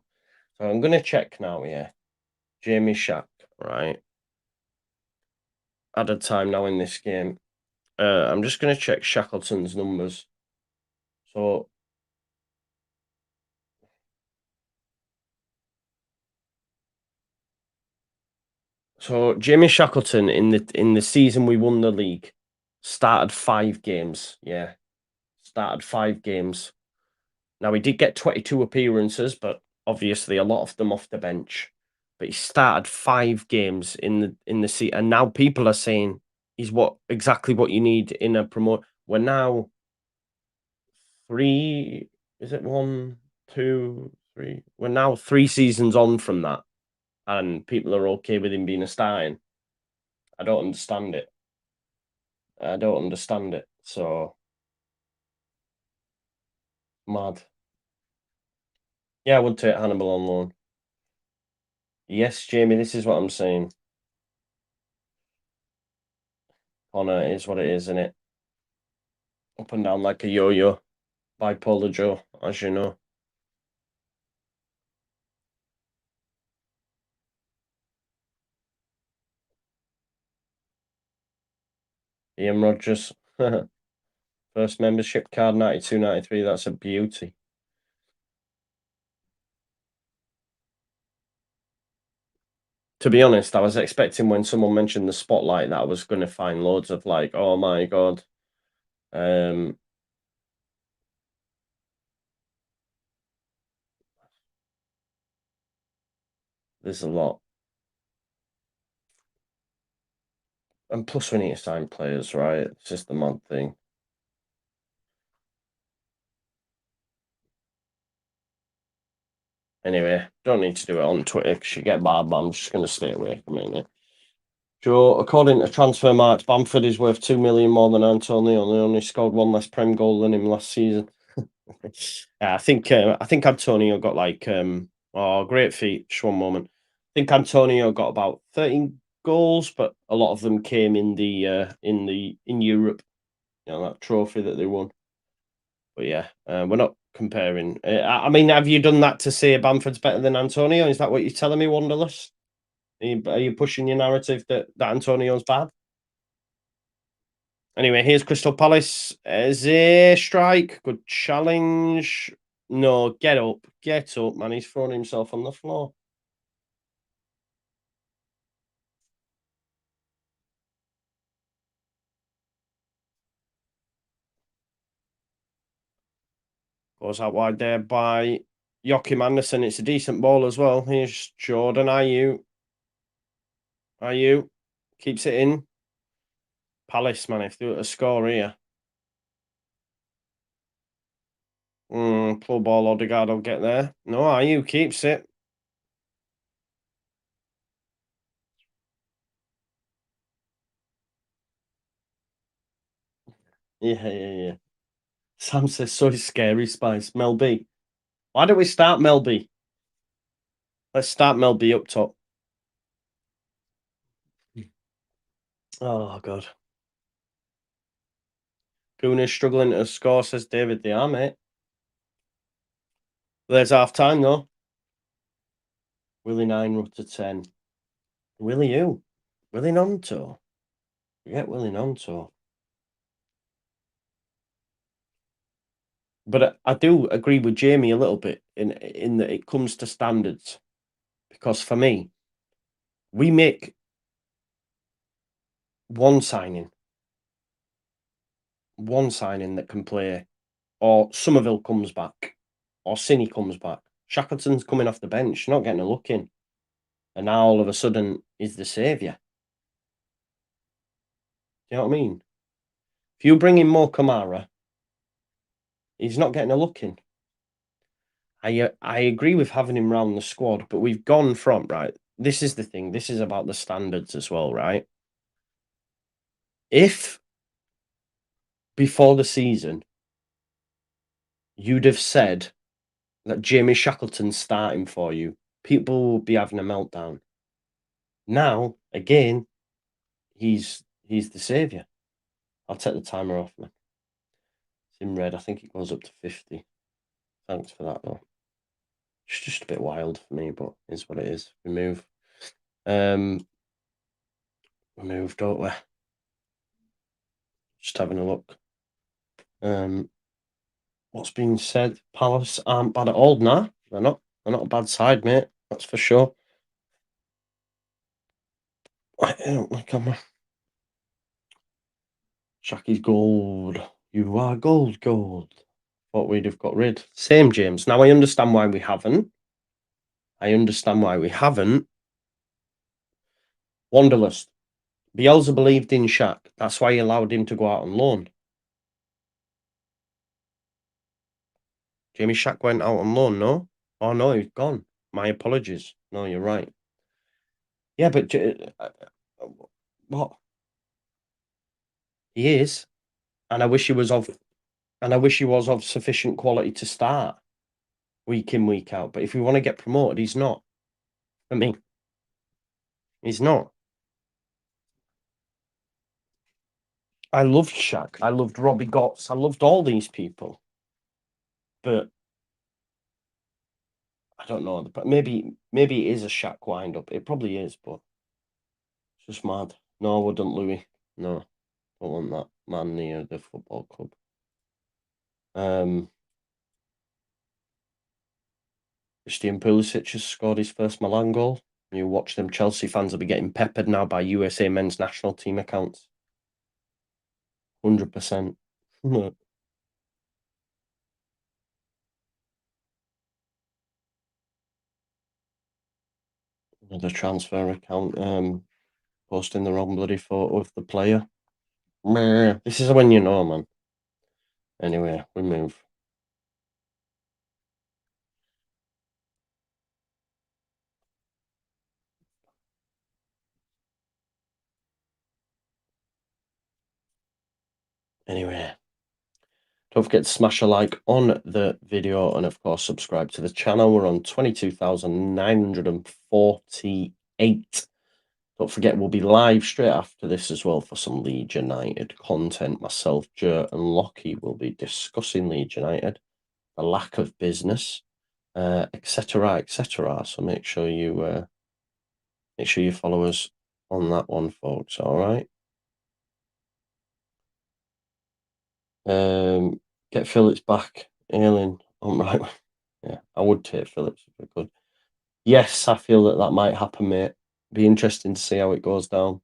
So I'm gonna check now. Yeah, Jamie Shack. Right, added time now in this game. I'm just gonna check Shackleton's numbers. So Jamie Shackleton in the season we won the league started 5 games. Yeah, started 5 games. Now he did get 22 appearances, but obviously a lot of them off the bench. But he started 5 games in the season, and now people are saying he's exactly what you need in a promote. We're now three. Is it 1, 2, 3? We're now 3 seasons on from that, and people are okay with him being a starting. I don't understand it. I don't understand it. So mad. Yeah, I would take Hannibal on loan. Yes, Jamie, this is what I'm saying. Connor is what it is, isn't it? Up and down like a yo-yo. Bipolar Joe, as you know. Ian Rogers. First membership card, 92, 93. That's a beauty. To be honest, I was expecting when someone mentioned the spotlight that I was going to find loads of like, oh my god, um, there's a lot, and plus we need to sign players, right? It's just the mad thing. Anyway, don't need to do it on Twitter because you get bad, but I'm just going to stay away from it. Joe, according to Transfer Marks, Bamford is worth 2 million more than Antonio. They only scored one less Prem goal than him last season. Yeah, I think Antonio got like oh, great feat. Just one moment. I think Antonio got about 13 goals, but a lot of them came in in Europe. You know, that trophy that they won. But yeah, we're not comparing. I mean, have you done that to say Bamford's better than Antonio? Is that what you're telling me, Wanderlust? Are you pushing your narrative that Antonio's bad? Anyway, here's Crystal Palace. Eze strike. Good challenge. No, get up. Get up, man. He's thrown himself on the floor. Goes out wide there by Joachim Anderson. It's a decent ball as well. Here's Jordan. Are you? Keeps it in. Palace, man. If they were to score here. Poor ball. Odegaard will get there. No, are you? Keeps it. Yeah. Sam says, so scary, Spice. Mel B. Why don't we start Mel B? Let's start Mel B up top. Oh, God. Gooners struggling to score, says David. They are, mate. There's half time, though. Willie 9, Rutter 10. Willie who? Willie Nonto. Forget Willie Nonto. But I do agree with Jamie a little bit in that it comes to standards. Because for me, we make one signing that can play, or Somerville comes back, or Cine comes back. Shackleton's coming off the bench, not getting a look in. And now all of a sudden he's the saviour. Do you know what I mean? If you bring in Mo Kamara, he's not getting a look in. I agree with having him round the squad, but we've gone from, right, this is the thing, this is about the standards as well, right? If before the season you'd have said that Jamie Shackleton's starting for you, people will be having a meltdown. Now, again, he's the saviour. I'll take the timer off, man. It's in red. I think it goes up to 50. Thanks for that, though. It's just a bit wild for me, but it's what it is. We move. We move, don't we? Just having a look. What's been said? Palace aren't bad at all. Nah, they're not. They're not a bad side, mate. That's for sure. My camera. Shaky's gold. You are gold. Thought we'd have got rid. Same, James. Now I understand why we haven't. Wanderlust. Bielsa believed in Shaq. That's why he allowed him to go out on loan. Jamie Shaq went out on loan, no? Oh, no, he's gone. My apologies. No, you're right. Yeah, but what? He is. And I wish he was of sufficient quality to start week in, week out. But if we want to get promoted, he's not. I mean, he's not. I loved Shaq. I loved Robbie Gotts. I loved all these people. But I don't know. But maybe it is a Shaq wind up. It probably is, but it's just mad. No, I wouldn't, Louis. No, don't want that man near the football club. Christian Pulisic has scored his first Milan goal. You watch them Chelsea fans will be getting peppered now by USA men's national team accounts. 100%. The transfer account posting the wrong bloody photo of the player. Meh. This is when you know, man. Anyway, we move. Anyway, don't forget to smash a like on the video and, of course, subscribe to the channel. We're on 22,948. Don't forget, we'll be live straight after this as well for some Leeds United content. Myself, Joe, and Lockie will be discussing Leeds United, the lack of business, etc., etc. So make sure you follow us on that one, folks. All right. Get Phillips back, Ailing. On right. Yeah, I would take Phillips if I could. Yes, I feel that might happen, mate. Be interesting to see how it goes down.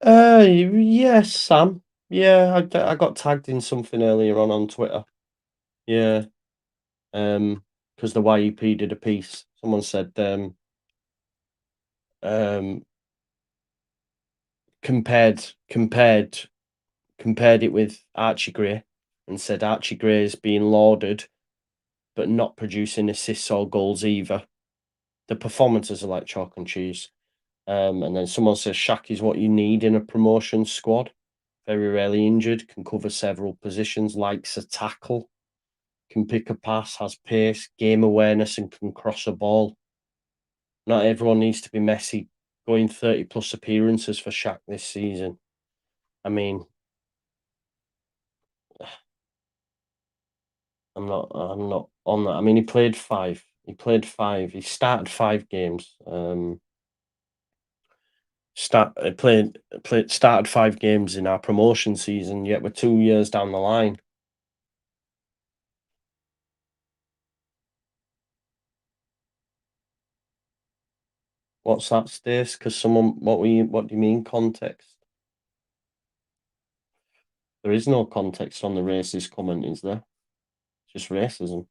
Yes, Sam. Yeah, I got tagged in something earlier on Twitter. Yeah, because the YEP did a piece. Someone said compared it with Archie Gray and said Archie Gray is being lauded but not producing assists or goals either. The performances are like chalk and cheese. And then someone says Shaq is what you need in a promotion squad. Very rarely injured, can cover several positions, likes a tackle, can pick a pass, has pace, game awareness, and can cross a ball. Not everyone needs to be Messi, going 30 plus appearances for Shaq this season. I mean, I'm not on that. I mean, he played five. He started 5 games. Started 5 games in our promotion season. Yet we're 2 years down the line. What's that, Stace? Because someone, what do you mean context? There is no context on the racist comment, is there? Just racism.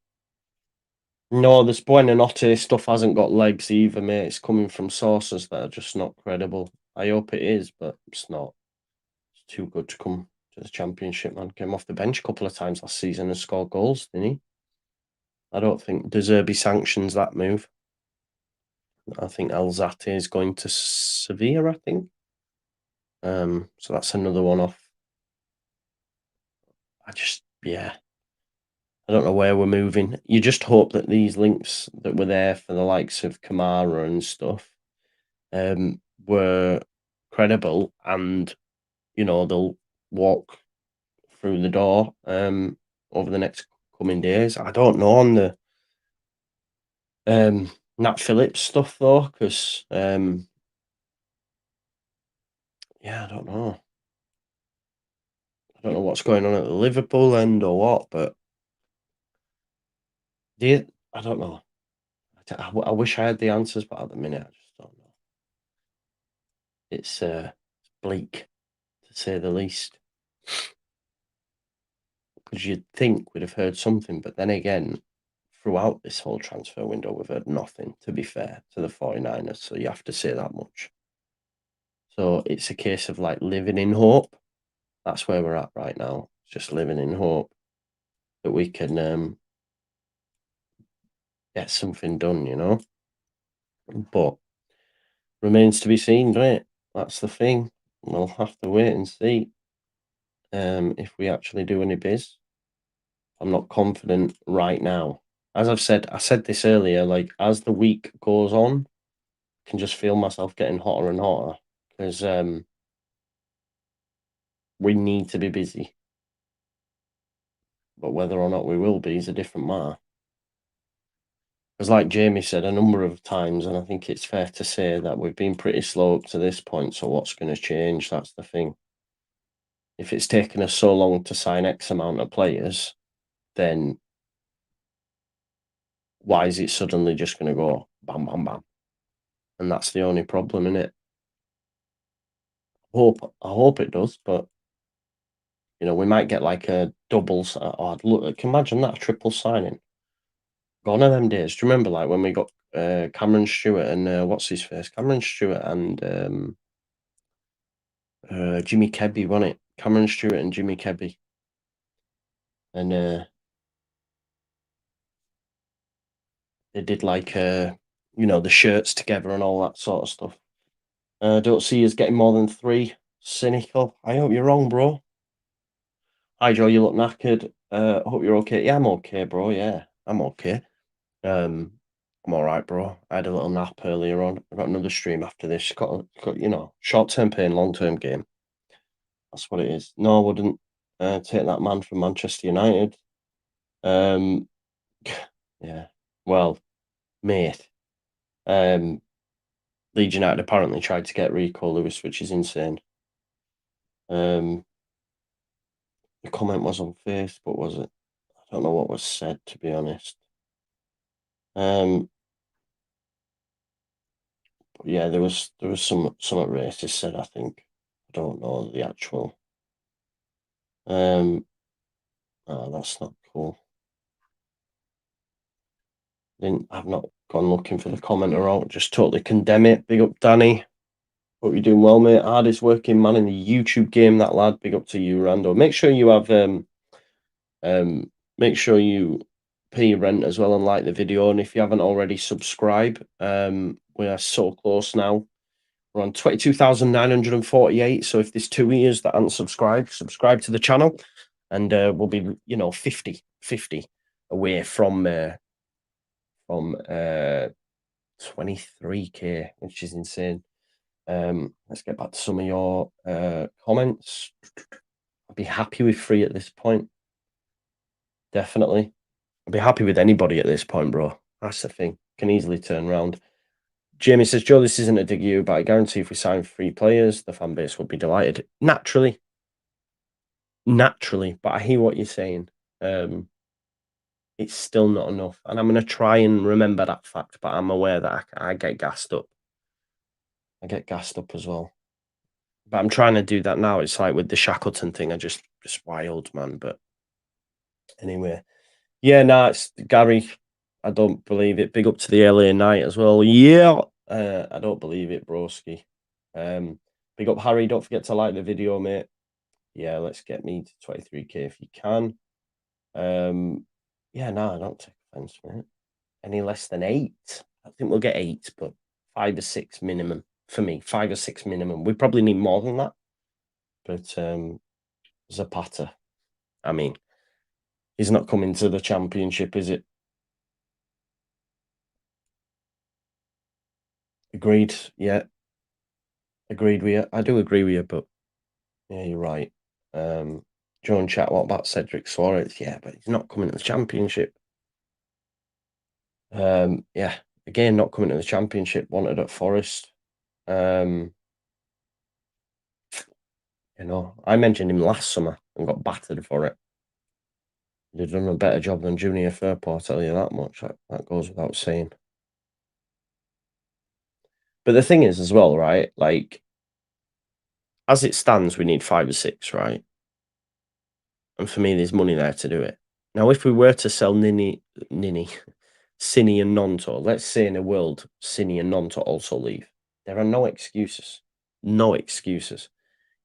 No, this Buonanotte stuff hasn't got legs either, mate. It's coming from sources that are just not credible. I hope it is, but it's not. It's too good to come to the Championship, man. Came off the bench a couple of times last season and scored goals, didn't he? I don't think De Zerbi sanctions that move. I think Alzate is going to Sevilla, I think. So that's another one off. Yeah. I don't know where we're moving. You just hope that these links that were there for the likes of Kamara and stuff were credible and, they'll walk through the door over the next coming days. I don't know on the Nat Phillips stuff, though, because, yeah, I don't know. I don't know what's going on at the Liverpool end or what, but I don't know. I wish I had the answers, but at the minute, I just don't know. It's bleak, to say the least. Because you'd think we'd have heard something, but then again, throughout this whole transfer window, we've heard nothing, to be fair, to the 49ers, so you have to say that much. So it's a case of, like, living in hope. That's where we're at right now. Just living in hope that we can get something done, But remains to be seen, right? That's the thing. We'll have to wait and see if we actually do any biz. I'm not confident right now. As I said this earlier, like, as the week goes on, I can just feel myself getting hotter and hotter because we need to be busy. But whether or not we will be is a different matter. Because, like Jamie said a number of times, and I think it's fair to say that we've been pretty slow up to this point. So what's going to change? That's the thing. If it's taken us so long to sign X amount of players, then why is it suddenly just going to go bam, bam, bam? And that's the only problem, isn't it? I hope it does, but we might get like a doubles. Oh, look, can imagine that, a triple signing. Gone are them days. Do you remember like when we got Cameron Stewart and what's his face? Cameron Stewart and Jimmy Kebby, wasn't it? Cameron Stewart and Jimmy Kebby. And they did like the shirts together and all that sort of stuff. Don't see us getting more than 3. Cynical. I hope you're wrong, bro. Hi, Joe. You look knackered. Hope you're okay. Yeah, I'm okay, bro. Yeah, I'm okay. I'm all right, bro. I had a little nap earlier on. I got another stream after this. Got short-term pain, long-term game. That's what it is. No, I wouldn't take that man from Manchester United. Yeah. Well, mate. Leeds United apparently tried to get Rico Lewis, which is insane. The comment was on Facebook, was it? I don't know what was said, to be honest. But yeah, there was some racist said, I think. I don't know the actual. Oh, that's not cool. I've not gone looking for the commenter out. Just totally condemn it. Big up, Danny. Hope you're doing well, mate. Hardest working man in the YouTube game, that lad. Big up to you, Rando. Make sure you have make sure you pay your rent as well and like the video. And if you haven't already, subscribe. We are so close now. We're on 22,948. So if there's 2 years that aren't subscribed, subscribe to the channel, and we'll be 50 away from 23k, which is insane. Let's get back to some of your comments. I'd be happy with 3 at this point. Definitely. I'd be happy with anybody at this point, bro. That's the thing. Can easily turn around. Jamie says, Joe, this isn't a dig you, but I guarantee if we sign 3 players, the fan base would be delighted. Naturally. But I hear what you're saying. It's still not enough. And I'm going to try and remember that fact, but I'm aware that I get gassed up. I get gassed up as well. But I'm trying to do that now. It's like with the Shackleton thing, I just wild, man. But anyway. Yeah, no, it's Gary. I don't believe it. Big up to the LA Knight as well. Yeah. I don't believe it, broski. Big up Harry. Don't forget to like the video, mate. Yeah, let's get me to 23k if you can. Yeah, no, I don't take offense, mate. Any less than 8? I think we'll get 8, but 5 or 6 minimum for me. 5 or 6 minimum. We probably need more than that. But Zapata, I mean, he's not coming to the championship, is it? Agreed. Yeah. Agreed with you. I do agree with you, but yeah, you're right. John Chat, what about Cedric Suarez? Yeah, but he's not coming to the championship. Yeah, again, not coming to the championship, wanted at Forest. I mentioned him last summer and got battered for it. He'd done a better job than Junior Firpo, I'll tell you that much. That goes without saying. But the thing is as well, right? Like, as it stands, we need 5 or 6, right? And for me, there's money there to do it. Now, if we were to sell Cini and Nonto, let's say in a world, Cini and Nonto also leave. There are no excuses. No excuses.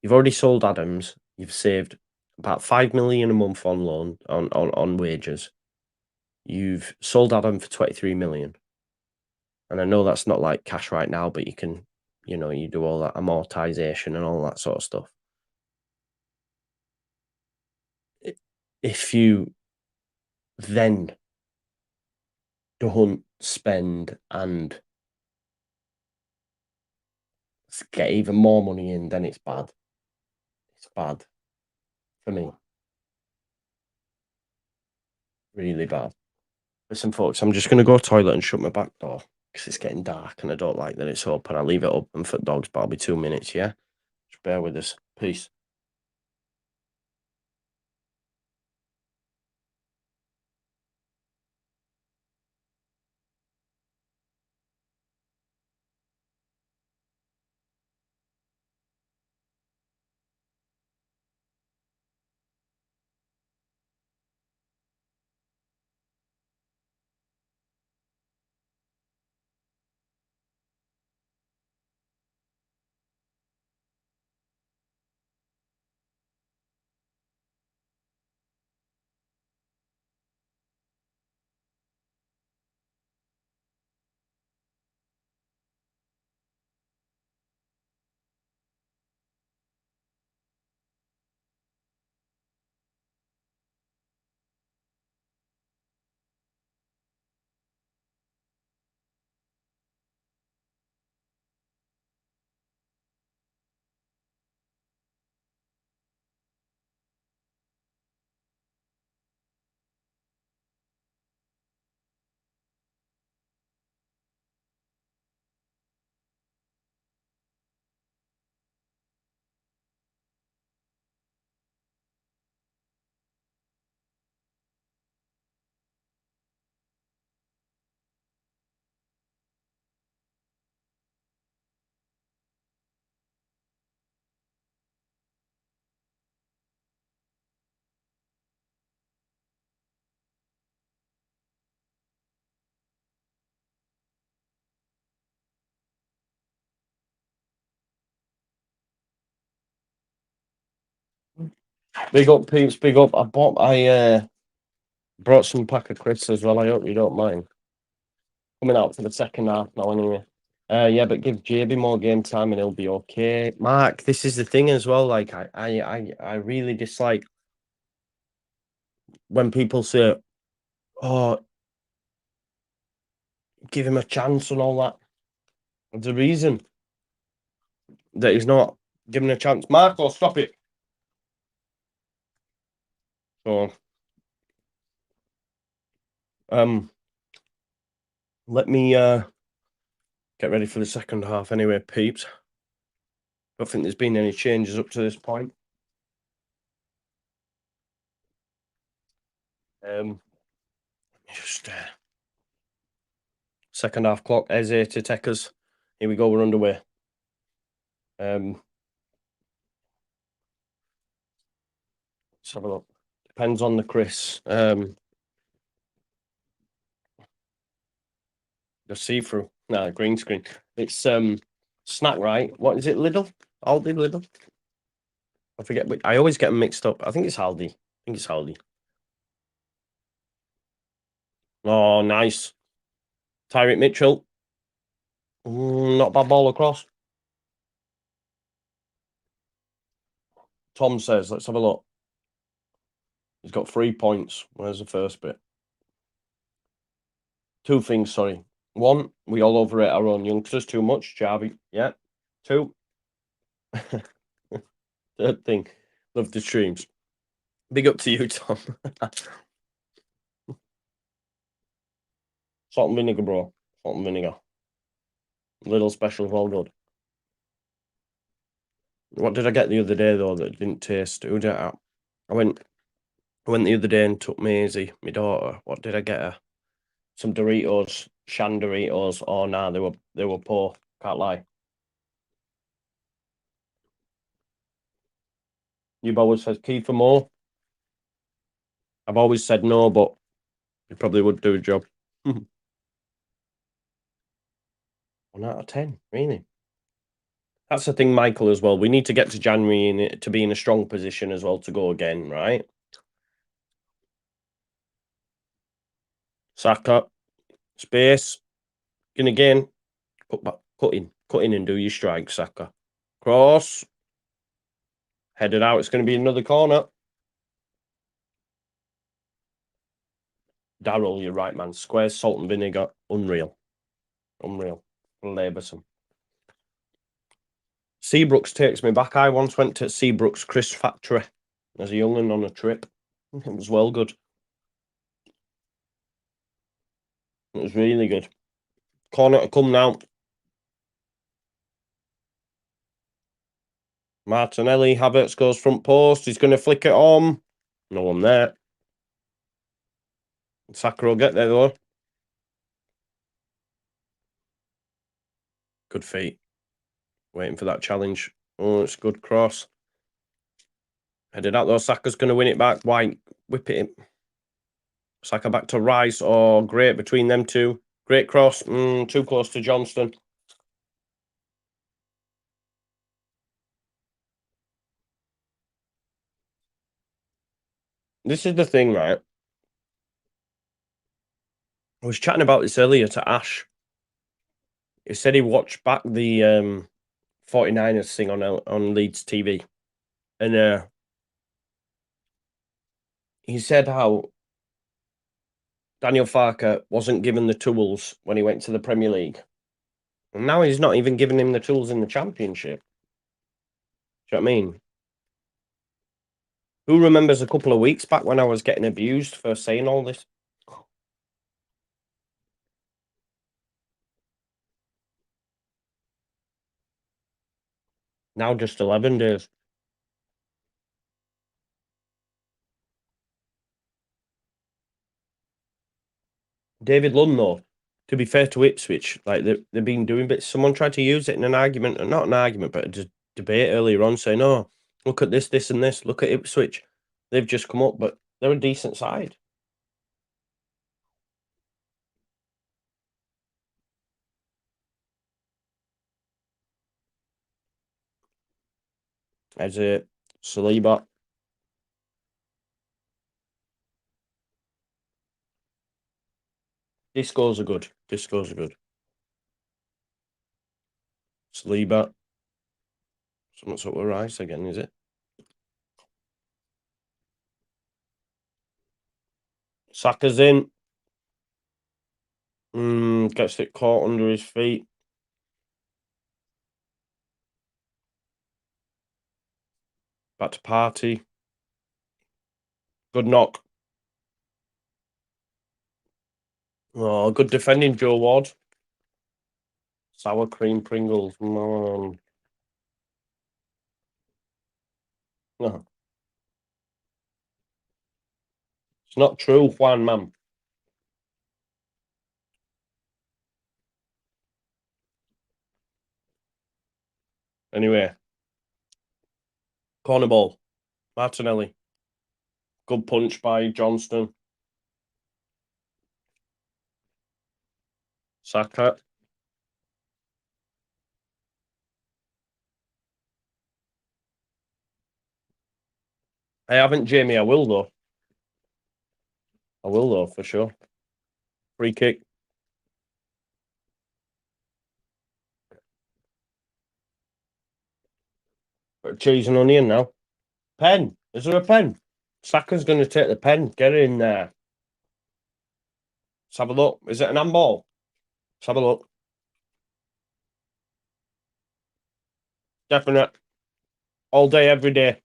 You've already sold Adams. You've saved about 5 million a month on loan, on wages. You've sold Adam for 23 million. And I know that's not like cash right now, but you can, you do all that amortization and all that sort of stuff. If you then don't spend and get even more money in, then it's bad. It's bad for me. Really bad. Listen, folks, I'm just going to go toilet and shut my back door because it's getting dark and I don't like that it's open. I'll leave it open for dogs, but I'll be 2 minutes, yeah? Just bear with us. Peace. Big up, peeps. Big up. I brought some pack of crisps as well. I hope you don't mind. Coming out for the second half now, anyway. Yeah, but give JB more game time and he'll be okay. Mark, this is the thing as well. Like, I really dislike when people say, "Oh, give him a chance" and all that. There's a reason that he's not given a chance. Marco, stop it. So, let me get ready for the second half anyway, peeps. Don't think there's been any changes up to this point. Just second half clock, Eze to take us. Here we go, we're underway. Let's have a look. Depends on the Chris. The see-through. Nah, green screen. It's snack, right? What is it, Lidl? Aldi, Lidl? I forget. I always get them mixed up. I think it's Aldi. Oh, nice. Tyreek Mitchell. Not bad ball across. Tom says, let's have a look. He's got 3 points. Where's the first bit? 2 things, sorry. 1, we all overrate our own youngsters too much. Jarvie, yeah. 2. Third thing, love the streams. Big up to you, Tom. Salt and vinegar, bro. Salt and vinegar. Little special, all good. What did I get the other day though that didn't taste? Who did I went the other day and took Maisie, my daughter. What did I get her? Some Doritos, Shan Doritos. Oh nah, they were poor. Can't lie. You've always said key for more. I've always said no, but you probably would do a job. 1 out of 10, really. That's the thing, Michael, as well. We need to get to January to be in a strong position as well to go again, right? Saka, space, in again, cut in and do your strike, Saka. Cross, headed out. It's going to be another corner. Darryl, you're right, man. Squares, salt and vinegar, unreal. Laboursome. Seabrooks takes me back. I once went to Seabrooks Crisp Factory as a young'un on a trip. It was well good. It was really good. Corner to come now. Martinelli, Havertz goes front post. He's going to flick it on. No one there. Saka will get there though. Good feet. Waiting for that challenge. Oh, it's a good cross. Headed out though. Saka's going to win it back. White, whip it in. Saka back to Rice. Oh, great between them two. Great cross. Too close to Johnston. This is the thing, right? I was chatting about this earlier to Ash. He said he watched back the 49ers thing on Leeds TV. And he said how Daniel Farker wasn't given the tools when he went to the Premier League. And now he's not even giving him the tools in the Championship. Do you know what I mean? Who remembers a couple of weeks back when I was getting abused for saying all this? Now just 11 days. David Lunn, though, to be fair to Ipswich, like they've been doing bits. Someone tried to use it in an argument, not an argument, but a debate earlier on, saying, "Oh, look at this, this, and this. Look at Ipswich. They've just come up, but they're a decent side." As a Saliba, Discos are good. Discos are good. Saliba. Something's up with Rice again, is it? Saka's in. Gets it caught under his feet. Back to Party. Good knock. Oh, good defending, Joe Ward. Sour cream Pringles. No. It's not true, Juan, man. Anyway. Corner ball. Martinelli. Good punch by Johnston. Saka. I haven't, Jamie. I will, though. I will, though, for sure. Free kick. Cheese and onion now. Pen. Is there a pen? Saka's going to take the pen. Get in there. Let's have a look. Is it an handball? Let's have a look. Definite. All day, every day.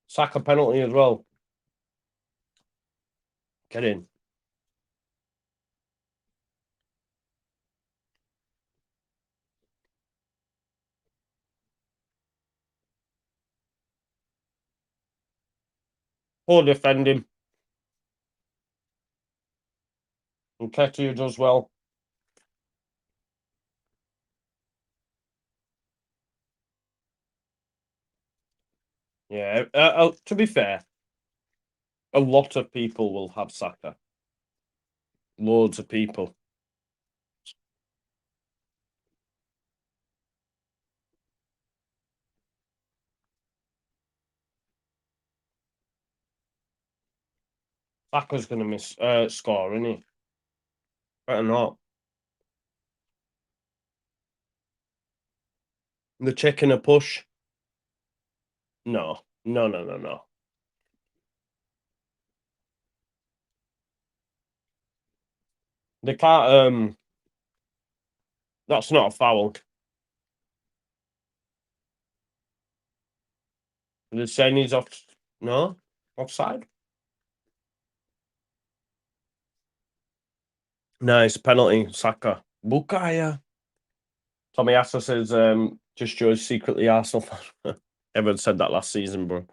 Saka penalty as well. Get in. Poor defending. And Ketia does well. Yeah, to be fair, a lot of people will have Saka. Loads of people. Saka's going to miss score, isn't he? Better not. They're taking a push. No. They can't. That's not a foul. They're saying he's off. No, offside. Nice penalty, Saka. Bukaya. Tommy Assa says, just Joe's secretly Arsenal fan. Everyone said that last season, bro.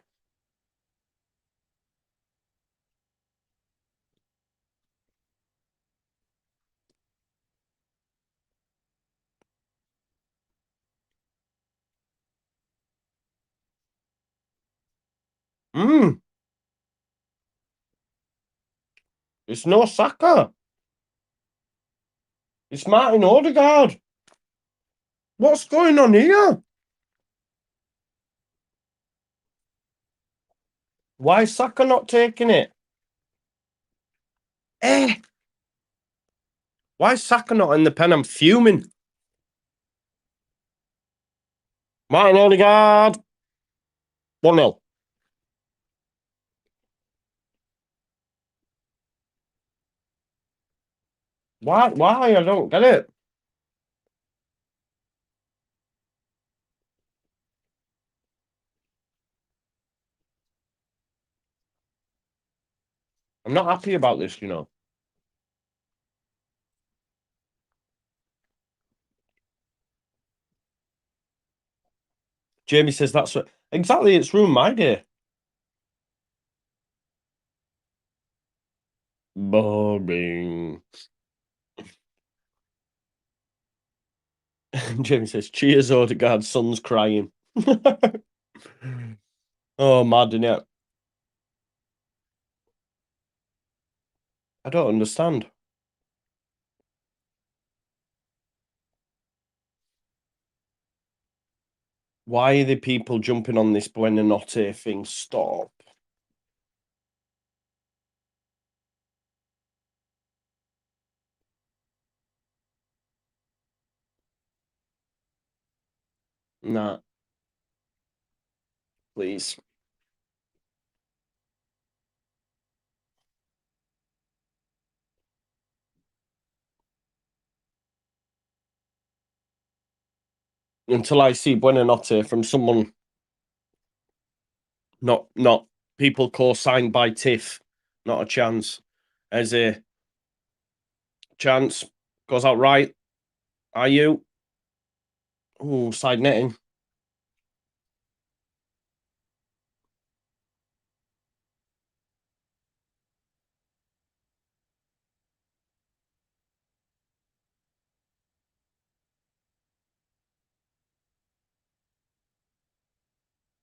It's no Saka. It's Martin Odegaard. What's going on here? Why is Saka not taking it? Why is Saka not in the pen? I'm fuming. Martin Odegaard. 1-0. Why? I don't get it. I'm not happy about this, you know. Jamie says that's what exactly. It's ruined my day. Boring. Jamie says, "Cheers, Odegaard. Son's crying." Oh, mad, innit? I don't understand. Why are the people jumping on this Buenanotte thing? Stop. I Nah, please. Until I see Buonanotte from someone not people co-signed by Tiff. Not a chance. As a chance goes out right. Are you? Ooh, side netting.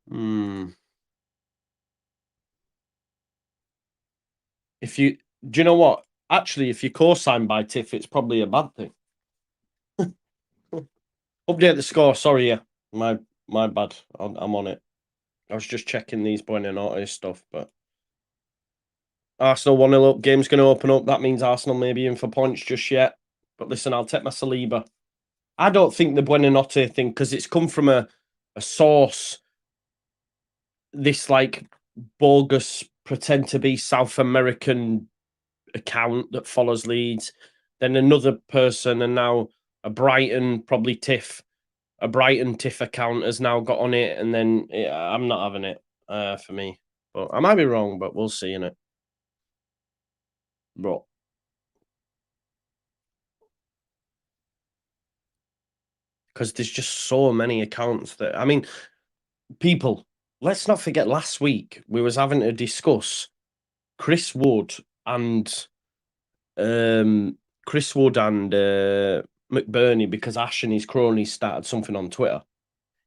Hmm. If you do you know what? Actually, if you co-signed by Tiff, it's probably a bad thing. Update the score. Sorry, yeah. My bad. I'm on it. I was just checking these Buonanotte stuff, but Arsenal 1-0 up. Game's going to open up. That means Arsenal may be in for points just yet. But listen, I'll take my Saliba. I don't think the Buonanotte thing, because it's come from a source, this like bogus, pretend to be South American account that follows Leeds, then another person, and now a Brighton, probably Tiff, a Brighton Tiff account has now got on it, and then yeah, I'm not having it for me. But I might be wrong, but we'll see in it. But because there's just so many accounts that I mean, people. Let's not forget last week we was having to discuss Chris Wood and um, Chris Wood and McBurney because Ash and his cronies started something on Twitter.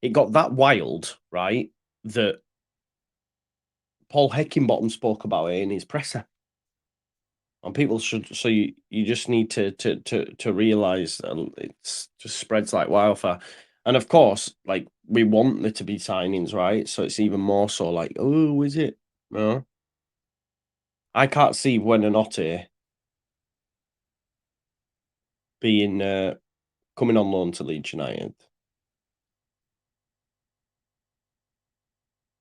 It got that wild, right? That Paul Heckingbottom spoke about it in his presser. And people should, so you just need to realize that it's just spreads like wildfire. And of course, like we want there to be signings, right? So it's even more so like, oh, is it? No, I can't see Buonanotte being coming on loan to Leeds United.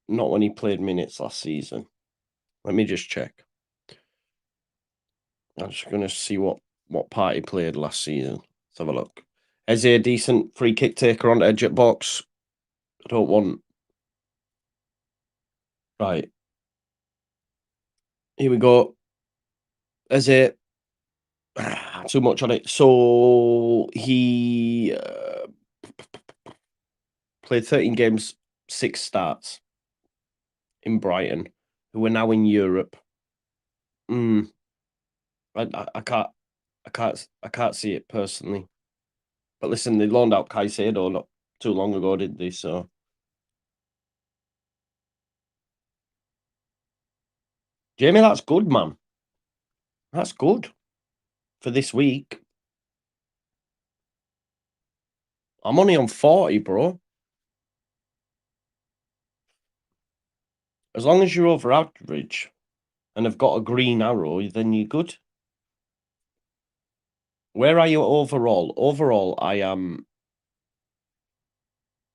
Not when he played minutes last season. Let me just check. I'm just going to see what part he played last season. Let's have a look. Is he a decent free kick taker on the edge at box? I don't want. Right. Here we go. Is it too much on it? So he played 13 games, 6 starts in Brighton, who are now in Europe. Mm, I can't see it personally. But listen, they loaned out Caicedo not too long ago, didn't they? So Jamie, that's good, man. That's good for this week. I'm only on 40, bro. As long as you're over average and have got a green arrow, then you're good. Where are you overall? Overall, I am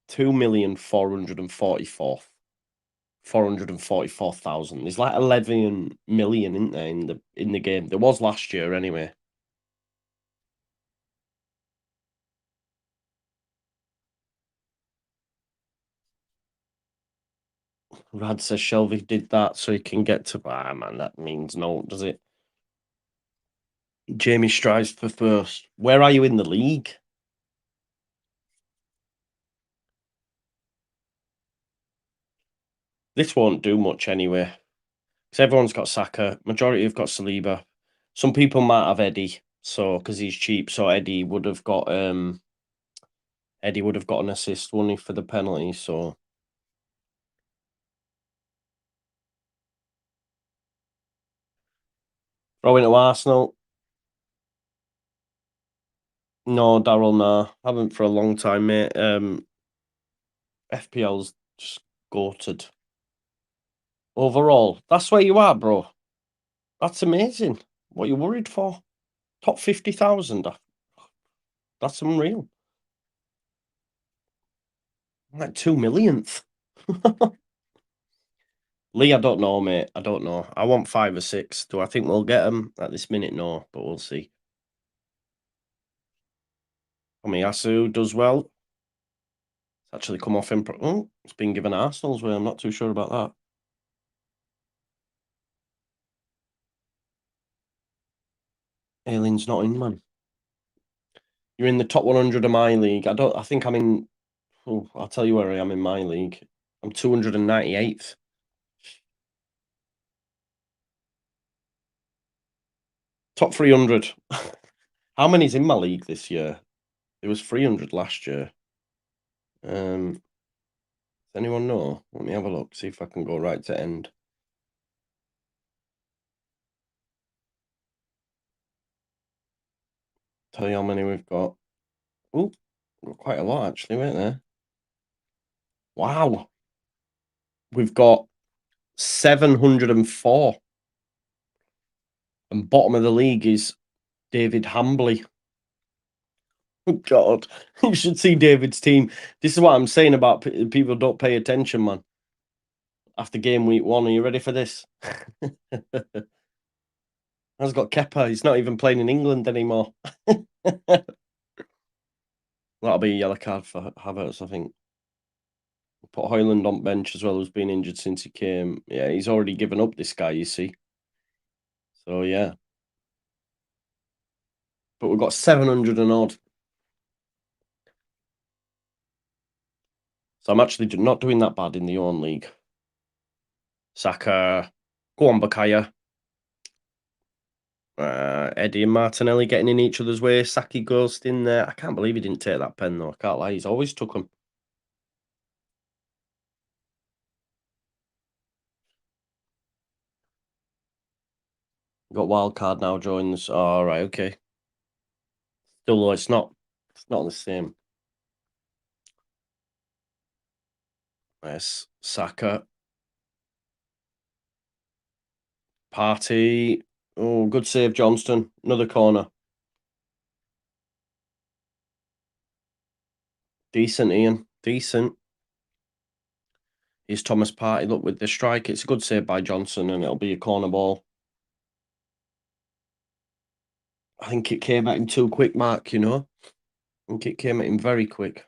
444,000. There's like 11 million in there in the game. There was last year anyway. Rad says Shelby did that so he can get to. Ah, man, that means no, does it? Jamie strives for first. Where are you in the league? This won't do much anyway. Because everyone's got Saka. Majority have got Saliba. Some people might have Eddie, so because he's cheap. So Eddie would have got an assist, wouldn't he, for the penalty? So throwing to Arsenal. No, Daryl, nah. Haven't for a long time, mate. FPL's just goated. Overall, that's where you are, bro. That's amazing. What are you worried for? Top 50,000. That's unreal. Like 2 millionth. Lee, I don't know, mate. I don't know. I want 5 or 6. Do I think we'll get them at this minute? No, but we'll see. Tomiyasu does well. It's actually come off him. Oh, it's been given Arsenal's way. I'm not too sure about that. Aileen's not in, man. You're in the top 100 of my league. I think I'm in. Oh, I'll tell you where I am in my league. I'm 298th. Top 300. How many's in my league this year? It was 300 last year. Does anyone know? Let me have a look. See if I can go right to end. Tell you how many we've got. Oh, quite a lot actually, weren't there? Wow. We've got 704. And bottom of the league is David Hambley. Oh, God. You should see David's team. This is what I'm saying about people don't pay attention, man. After game week 1, are you ready for this? Has got Kepa. He's not even playing in England anymore. That'll be a yellow card for Havertz, I think. Put Højlund on bench as well, who's been injured since he came. Yeah, he's already given up, this guy, you see. So, yeah. But we've got 700 and odd. So I'm actually not doing that bad in the own league. Saka, go on, Bakaya. Eddie and Martinelli getting in each other's way. Saki Ghost in there. I can't believe he didn't take that pen, though. I can't lie. He's always took them. Got wild card now joins. All right, okay. Still, though, it's not the same. Yes, Saka. Party. Oh, good save, Johnston. Another corner. Decent, Ian. Decent. Here's Thomas Party. Look, with the strike, it's a good save by Johnson, and it'll be a corner ball. I think it came at him too quick, Mark, you know? I think it came at him very quick.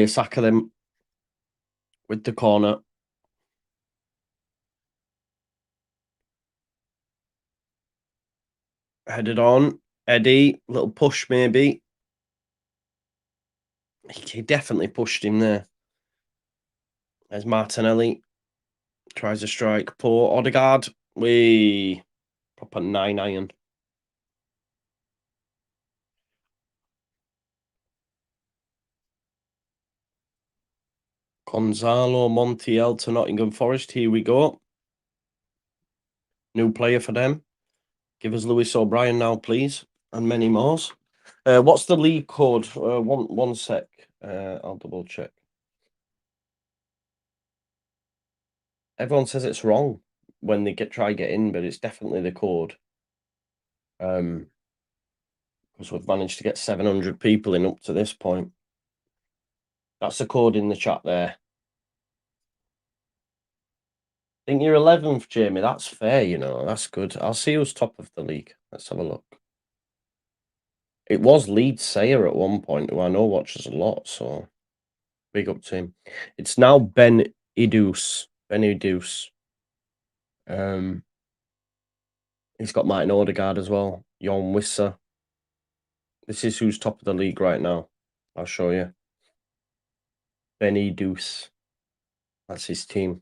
Saka them with the corner. Headed on. Eddie, little push maybe. He definitely pushed him there. There's Martinelli. Tries a strike. Poor Odegaard. We proper 9-iron. Gonzalo Montiel to Nottingham Forest. Here we go. New player for them. Give us Lewis O'Brien now, please. And many more. What's the league code? One sec. I'll double check. Everyone says it's wrong when they try get in, but it's definitely the code. Because we've managed to get 700 people in up to this point. That's the code in the chat there. I think you're 11th, Jamie. That's fair, you know. That's good. I'll see who's top of the league. Let's have a look. It was Leeds Sayer at one point, who I know watches a lot, so big up to him. It's now Ben Idus. Ben Idus. He's got Martin Odegaard as well. Jon Wissa. This is who's top of the league right now. I'll show you. Benny Deuce. That's his team.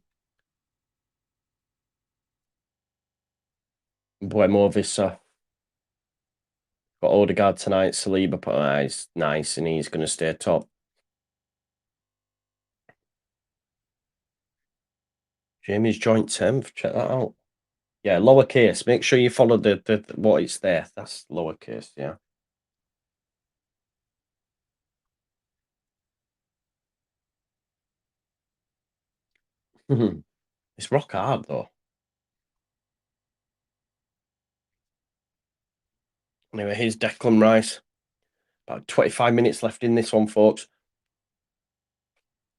Buemo Vissa. Got Odegaard tonight. Saliba, but he's nice and he's going to stay top. Jamie's joint 10th. Check that out. Yeah, lowercase. Make sure you follow the what it's there. That's lowercase, yeah. It's rock hard, though. Anyway, here's Declan Rice. About 25 minutes left in this one, folks.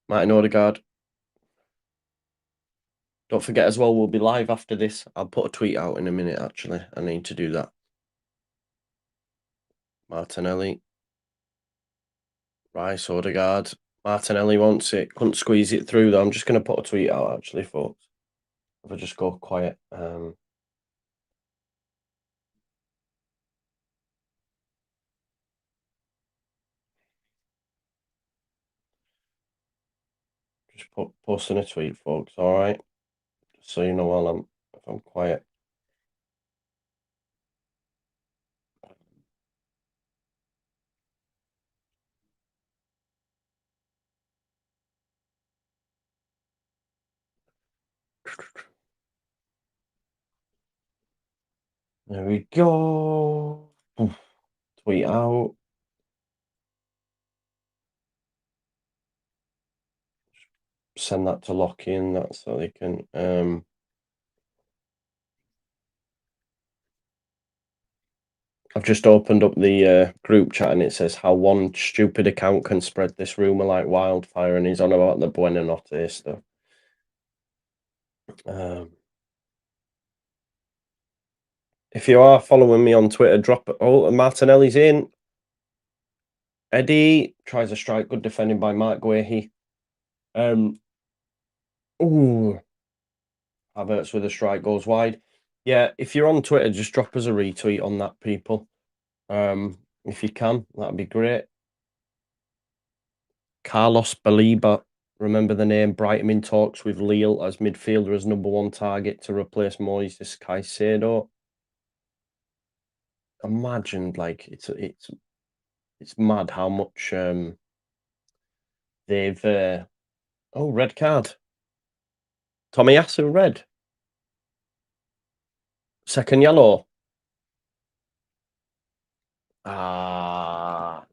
Martin Odegaard. Don't forget as well, we'll be live after this. I'll put a tweet out in a minute, actually. I need to do that. Martinelli. Rice, Odegaard. Martinelli wants it. Couldn't squeeze it through, though. I'm just going to put a tweet out, actually, folks. If I just go quiet. Just posting a tweet, folks. All right. Just so you know while if I'm quiet. There we go. Tweet out. Send that to Lockie and that so they can I've just opened up the group chat and it says how one stupid account can spread this rumor like wildfire, and he's on about the Buenanotte stuff. If you are following me on Twitter, drop it. Oh, Martinelli's in. Eddie tries a strike. Good defending by Mark Guehi. Ooh. Havertz with a strike goes wide. Yeah, if you're on Twitter, just drop us a retweet on that, people. If you can, that'd be great. Carlos Baliba, remember the name, Brighton in talks with Lille as midfielder as #1 target to replace Moises Caicedo. Imagine, like, it's mad how much they've oh, red card. Tomiyasu red. Second yellow. Ah.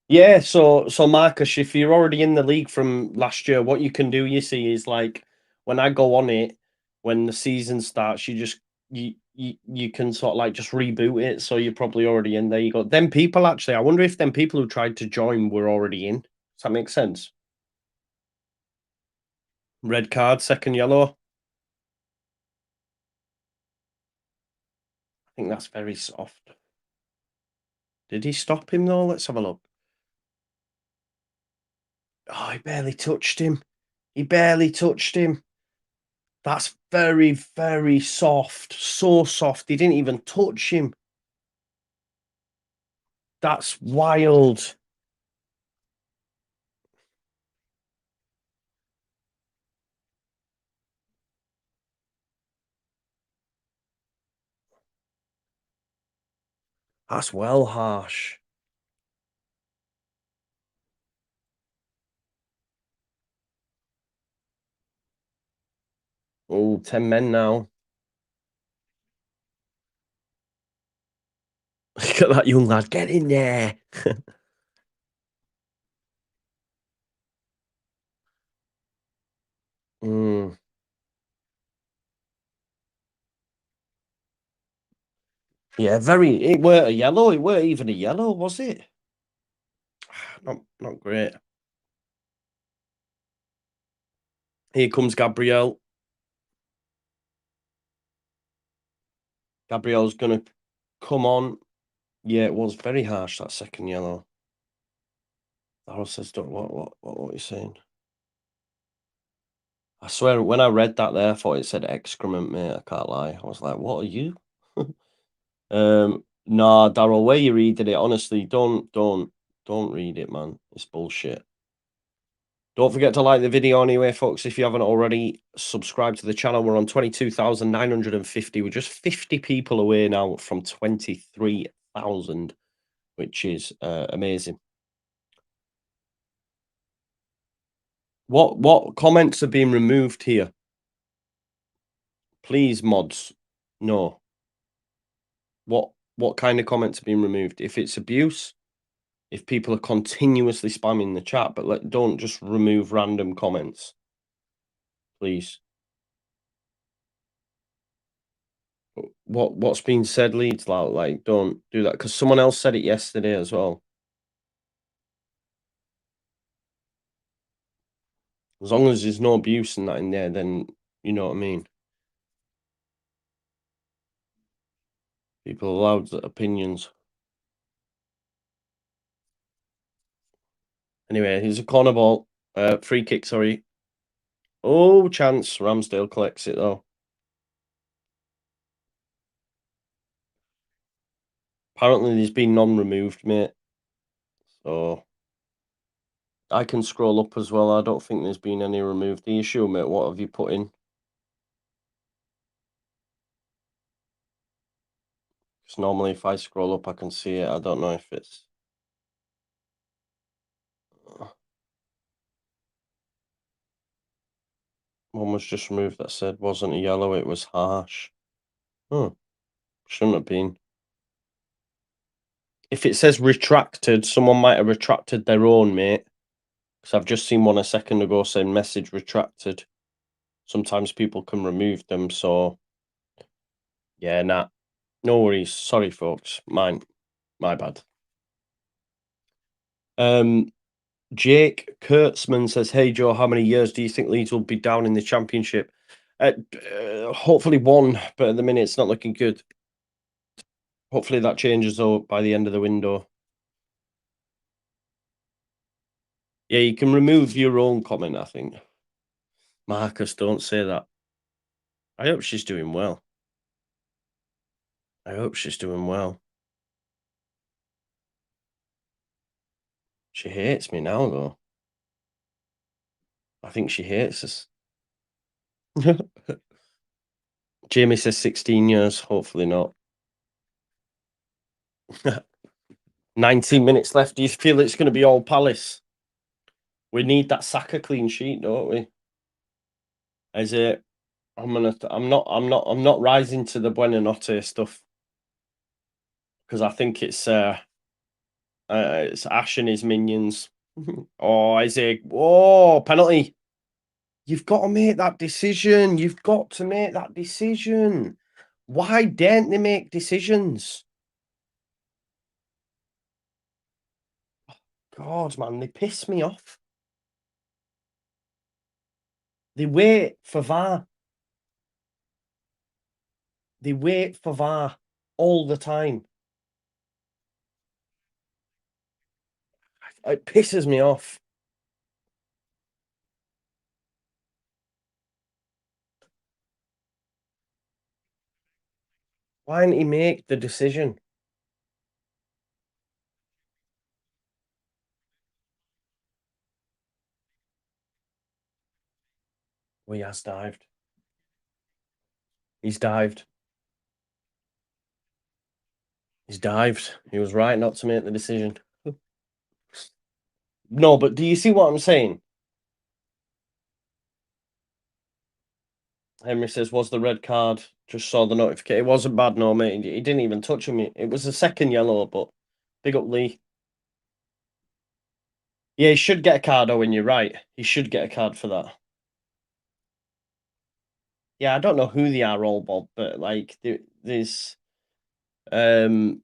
Yeah, so Marcus, if you're already in the league from last year, what you can do, you see, is like when I go on it, when the season starts, you can sort of like just reboot it. So you're probably already in there. You go. Them people actually, I wonder if them people who tried to join were already in. Does that make sense? Red card, second yellow. I think that's very soft. Did he stop him though? Let's have a look. Oh, he barely touched him. He barely touched him. That's very, very soft. So soft. He didn't even touch him. That's wild. That's well harsh. Oh, 10 men now. Look at that young lad. Get in there. Mm. Yeah, very. It weren't a yellow. It weren't even a yellow, was it? Not great. Here comes Gabriel. Gabriel's gonna come on. Yeah, it was very harsh, that second yellow. Darryl says, "Don't what are you saying?" I swear, when I read that there, I thought it said excrement, mate. I can't lie. I was like, "What are you?" Nah, Daryl, where you reading it? Honestly, don't read it, man. It's bullshit. Don't forget to like the video anyway, folks. If you haven't already, subscribe to the channel. We're on 22,950. We're just 50 people away now from 23,000, which is amazing. What comments are being removed here? Please, mods. No. What kind of comments are being removed? If it's abuse, if people are continuously spamming the chat, but don't just remove random comments, please. What's been said, Leeds? Like, don't do that, because someone else said it yesterday as well. As long as there's no abuse and that in there, then you know what I mean. People allowed opinions. Anyway, here's a corner ball. Free kick, sorry. Oh, chance. Ramsdale collects it though. Apparently there's been none removed, mate. So I can scroll up as well. I don't think there's been any removed. The issue, mate, what have you put in? Because normally if I scroll up, I can see it. I don't know if it's... One was just removed that said wasn't a yellow, it was harsh. Oh, shouldn't have been. If it says retracted, someone might have retracted their own, mate. Because I've just seen one a second ago saying message retracted. Sometimes people can remove them, so yeah, nah. No worries. Sorry, folks. My bad. Jake Kurtzman says, "Hey Joe, how many years do you think Leeds will be down in the Championship?" Hopefully one, but at the minute it's not looking good. Hopefully that changes though by the end of the window. Yeah, you can remove your own comment, I think. Marcus, don't say that. I hope she's doing well. I hope she's doing well. She hates me now, though. I think she hates us. Jamie says 16 years. Hopefully not. 19 minutes left. Do you feel it's going to be all Palace? We need that Saka clean sheet, don't we? Is it? I'm not rising to the Buenanotte stuff because I think it's Ash and his minions. Oh, is it? Oh, penalty! You've got to make that decision. You've got to make that decision. Why don't they make decisions? God, man, they piss me off. They wait for VAR. They wait for VAR all the time. It pisses me off. Why didn't he make the decision? Well, he has dived. He's dived. He's dived. He was right not to make the decision. No, but do you see what I'm saying? Henry says, was the red card? Just saw the notification. It wasn't bad, no, mate. He didn't even touch him. It was a second yellow, but big up Lee. Yeah, he should get a card, Owen. You're right. He should get a card for that. Yeah, I don't know who they are all, Bob, but like there's um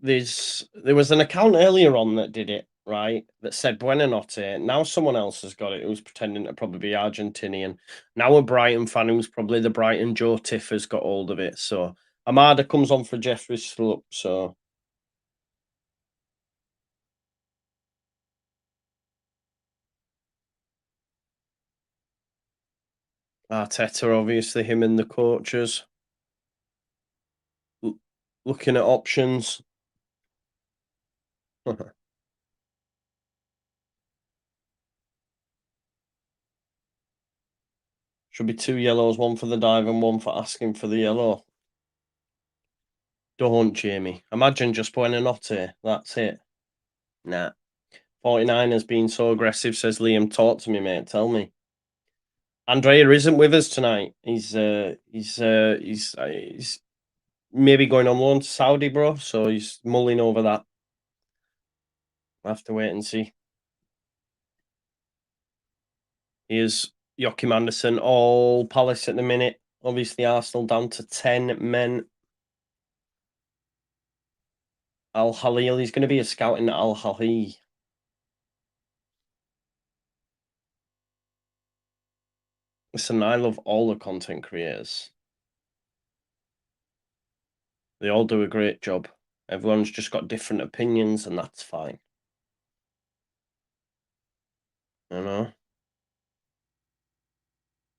there was an account earlier on that did it, right? That said Buenanotte. Now someone else has got it who's pretending to probably be Argentinian. Now a Brighton fan who's probably the Brighton Joe Tiff has got hold of it. So Amada comes on for Jeffrey's Slope, so Arteta, obviously, him and the coaches looking at options. Should be 2 yellows, one for the dive and one for asking for the yellow. Don't, Jamie. Imagine just Buenanotte. That's it. Nah. 49 has been so aggressive, says Liam. Talk to me, mate. Tell me. Andrea isn't with us tonight. He's maybe going on loan to Saudi, bro. So he's mulling over that. We'll have to wait and see. Here's Joachim Anderson, all Palace at the minute. Obviously, Arsenal down to 10 men. Al Halil, he's going to be a scout in Al Halil. Listen, I love all the content creators. They all do a great job. Everyone's just got different opinions, and that's fine. You know?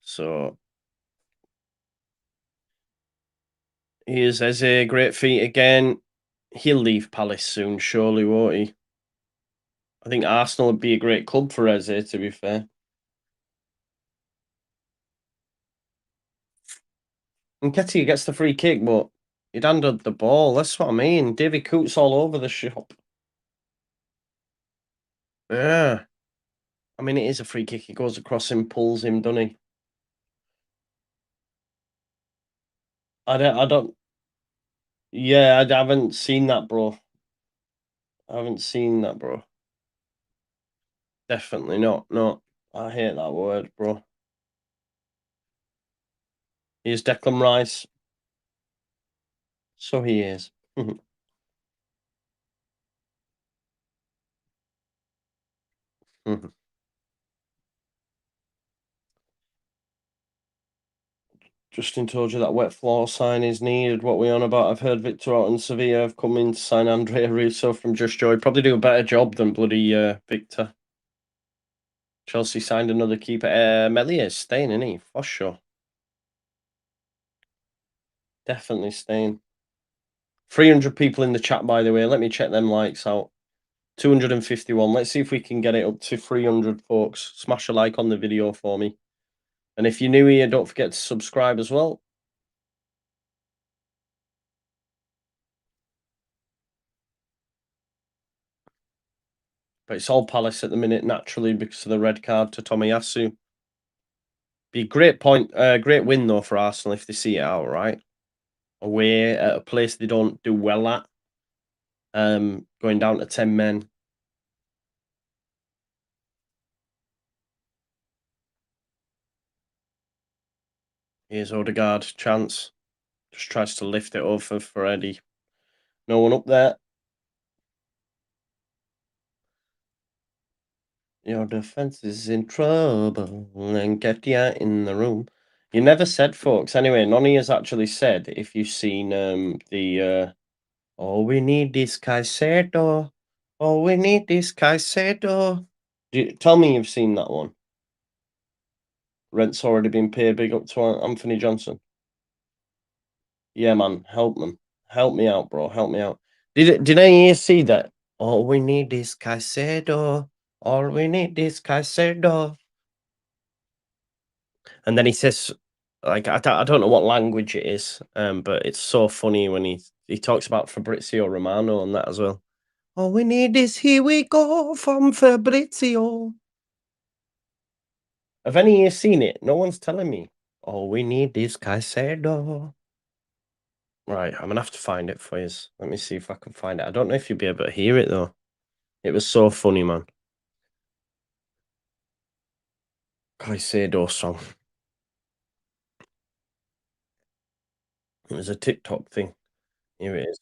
So here's Eze, great feat again. He'll leave Palace soon, surely, won't he? I think Arsenal would be a great club for Eze, to be fair. Nketiah gets the free kick, but he'd handled the ball. That's what I mean. Davy Coots all over the shop. Yeah. I mean, it is a free kick. He goes across him, pulls him, doesn't he? I don't. Yeah, I haven't seen that, bro. I haven't seen that, bro. Definitely not. No, I hate that word, bro. Here's Declan Rice. So he is. Justin told you that wet floor sign is needed. What we on about? I've heard Victor out in Sevilla have come in to sign Andrea Russo from JUSTJOE. Probably do a better job than bloody Victor. Chelsea signed another keeper. Melier staying, isn't he? For sure. Definitely staying. 300 people in the chat, by the way. Let me check them likes out. 251. Let's see if we can get it up to 300, folks. Smash a like on the video for me. And if you're new here, don't forget to subscribe as well. But it's all Palace at the minute, naturally, because of the red card to Tomiyasu. Be a great point, great win though for Arsenal if they see it out right. Away at a place they don't do well at. Going down to 10 men. Here's Odegaard, chance. Just tries to lift it over for Eddie. No one up there. Your defense is in trouble and get ya in the room. You never said, folks. Anyway, Nonny has actually said if you've seen the all we need is Caicedo. All we need is Caicedo. Tell me you've seen that one. Rent's already been paid. Big up to Anthony Johnson. Yeah, man. Help them. Help me out, bro. Help me out. Did any of you see that? All we need is Caicedo. All we need is Caicedo. And then he says, like, I don't know what language it is, but it's so funny when he talks about Fabrizio Romano and that as well. All we need is here we go from Fabrizio. Have any of you seen it? No one's telling me. All we need is Caicedo. Right, I'm gonna have to find it for you. Let me see if I can find it. I don't know if you'll be able to hear it though. It was so funny, man. Caicedo song. It was a TikTok thing. Here it is.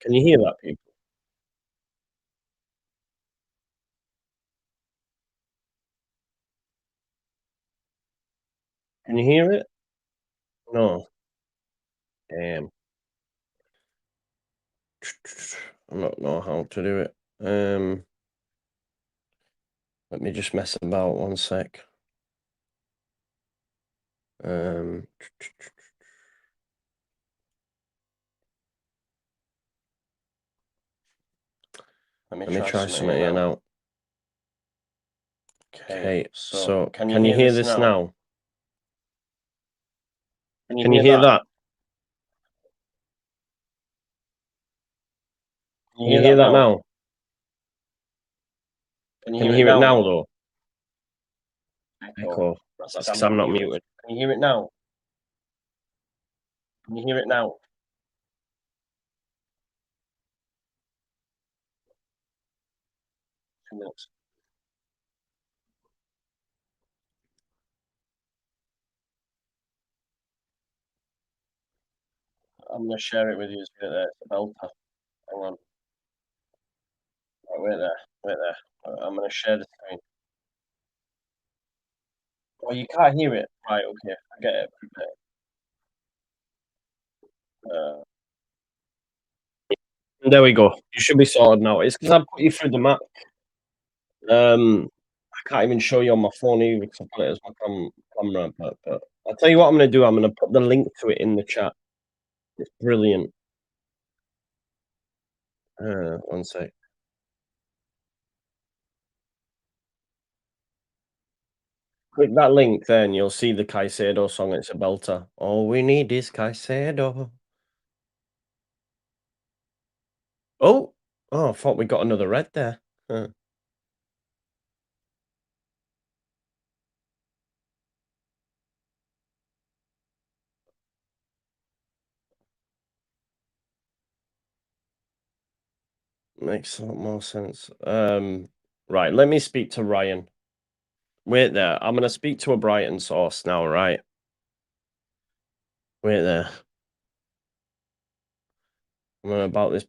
Can you hear that, people? Can you hear it? No. Damn. I don't know how to do it. Let me just mess about 1 sec. Um, Let me try something here now. Okay, so can you hear this now? Can you hear that? Can you hear that now? Can you hear it now, though? Echo. That's because I'm not muted. Can you hear it now? Can you hear it now? I'm gonna share it with you. It's a belter. Hang on. wait there, wait there. I'm gonna share the screen. Oh, you can't hear it? Right, okay, I get it, uh, there we go. You should be sorted now. It's 'cause I put you through the map. I can't even show you on my phone either because I've got it as my camera, but I'll tell you what I'm gonna do, I'm gonna put the link to it in the chat. It's brilliant. One sec. Click that link there and you'll see the Caicedo song, it's a belter. All we need is Caicedo. Oh! Oh, I thought we got another red there. Huh. Makes a lot more sense. Right, let me speak to Ryan. Wait there, I'm gonna speak to a Brighton source now, right? Wait there. I'm gonna about this.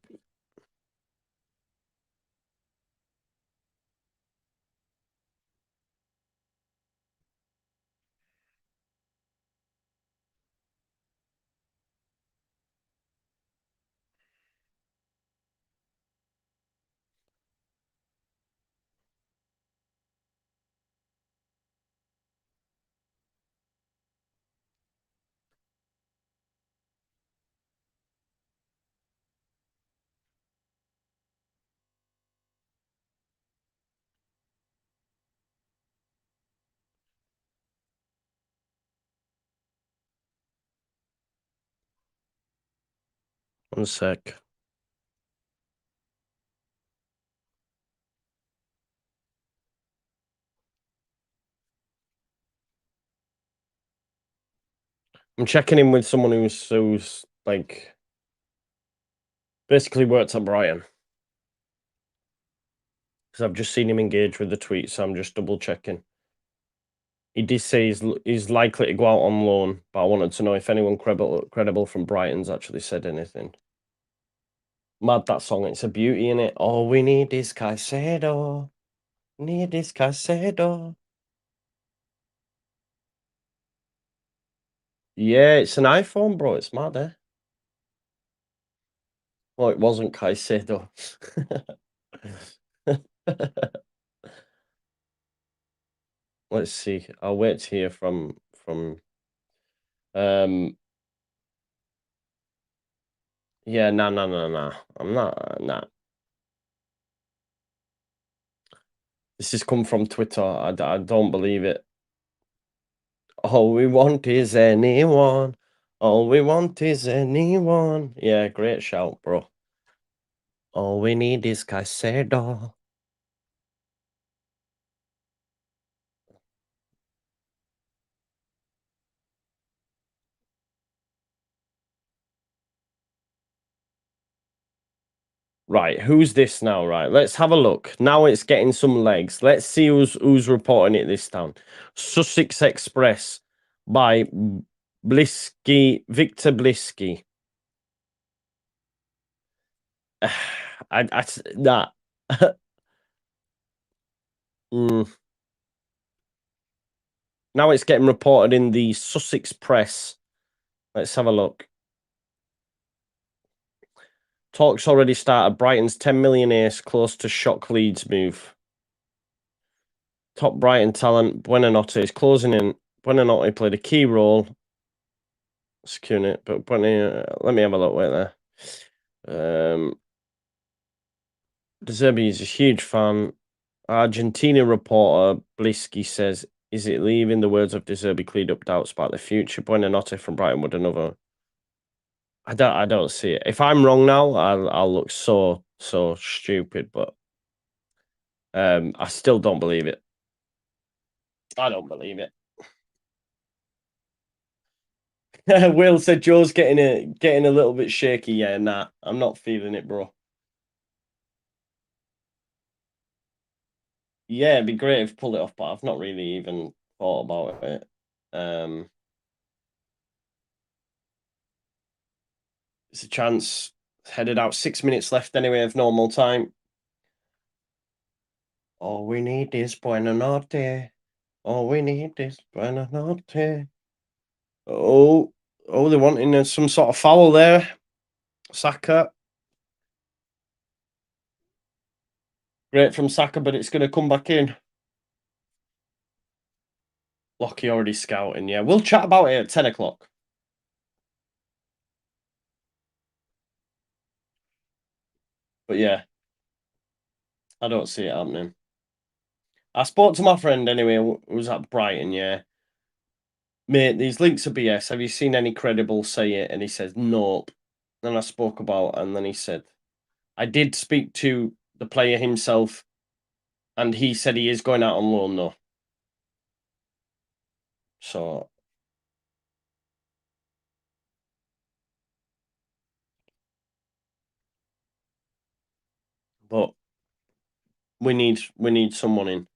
One sec. I'm checking in with someone who's like basically worked at Brighton. Because I've just seen him engage with the tweet, so I'm just double checking. He did say he's likely to go out on loan, but I wanted to know if anyone credible from Brighton's actually said anything. Mad that song, it's a beauty in it. All we need is Caicedo. Need is Caicedo. Yeah, it's an iPhone, bro. It's mad, eh? Well, it wasn't Caicedo. Let's see. I'll wait to hear from um yeah, no, no, no, no. I'm not nah. This has come from Twitter. I don't believe it. All we want is anyone. All we want is anyone. Yeah, great shout, bro. All we need is Caicedo. Right, who's this now? Right, let's have a look. Now it's getting some legs. Let's see who's reporting it this time. Sussex Express by Blisky, Victor Blisky. That. Mm. Now it's getting reported in the Sussex Press. Let's have a look. Talks already started. Brighton's 10 million ace close to shock Leeds move. Top Brighton talent Buonanotte is closing in. Buonanotte played a key role securing it, but let me have a look. Wait there. De Zerbi is a huge fan. Argentina reporter Blisky says, "Is it leaving?" The words of De Zerbi cleared up doubts about the future. Buonanotte from Brighton would another. I don't see it. If I'm wrong now, I'll look so stupid, but I still don't believe it. I don't believe it. Will said Joe's getting a little bit shaky. Yeah, nah, I'm not feeling it, bro. Yeah, it'd be great if pull it off, but I've not really even thought about it. It's a chance. Headed out 6 minutes left anyway of normal time. All we need is buena notte. All we need is buena notte. Oh, they're wanting some sort of foul there. Saka. Great from Saka, but it's going to come back in. Lockie already scouting. Yeah, we'll chat about it at 10 o'clock. But yeah, I don't see it happening. I spoke to my friend anyway, who was at Brighton, yeah. Mate, these links are BS. Have you seen any credible say it? And he says, nope. Then I spoke about, and then he said, I did speak to the player himself, and he said he is going out on loan, though. So, but we need someone in.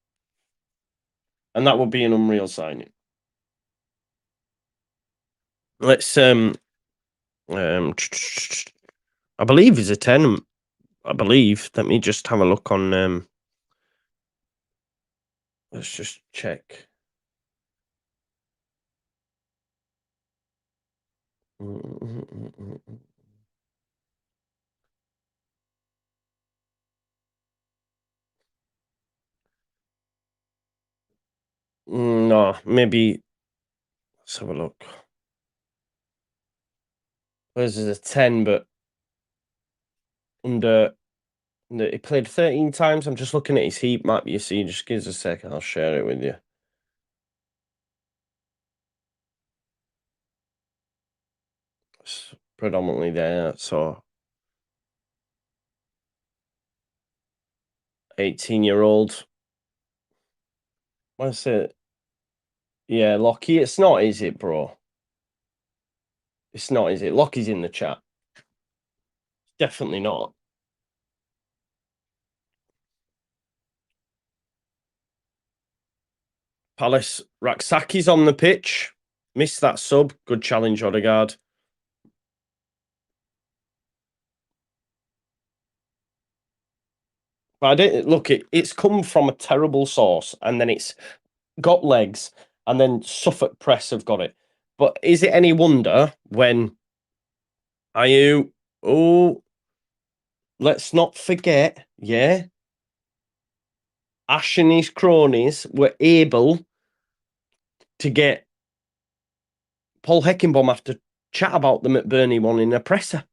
And that would be an unreal signing. Let's I believe he's a 10. I believe. Let me just have a look on let's just check. No, maybe let's have a look. This is a 10, but under he played 13 times. I'm just looking at his heat map, you see. Just give us a second, I'll share it with you. It's predominantly there, so 18-year-old. What's it? Yeah, Lockie, it's not, is it, bro? It's not, is it? Lockie's in the chat. Definitely not. Palace, Raksaki's on the pitch. Missed that sub. Good challenge, Odegaard. But I didn't look. It's come from a terrible source, and then it's got legs, and then Suffolk Press have got it. But is it any wonder when are you? Oh, let's not forget, yeah. Ash and his cronies were able to get Paul Heckingbottom after chat about the McBurney one in a presser.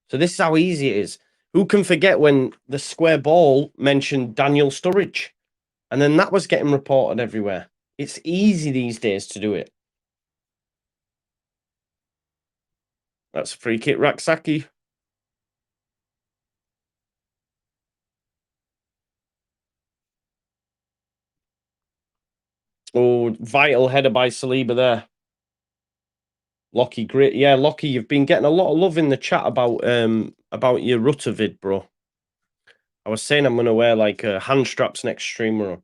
So this is how easy it is. Who can forget when the square ball mentioned Daniel Sturridge? And then that was getting reported everywhere. It's easy these days to do it. That's a free kick, Raksaki. Oh, vital header by Saliba there. Lockie, great. Yeah, Lockie, you've been getting a lot of love in the chat about your Rutter vid, bro. I was saying I'm going to wear like hand straps next stream run.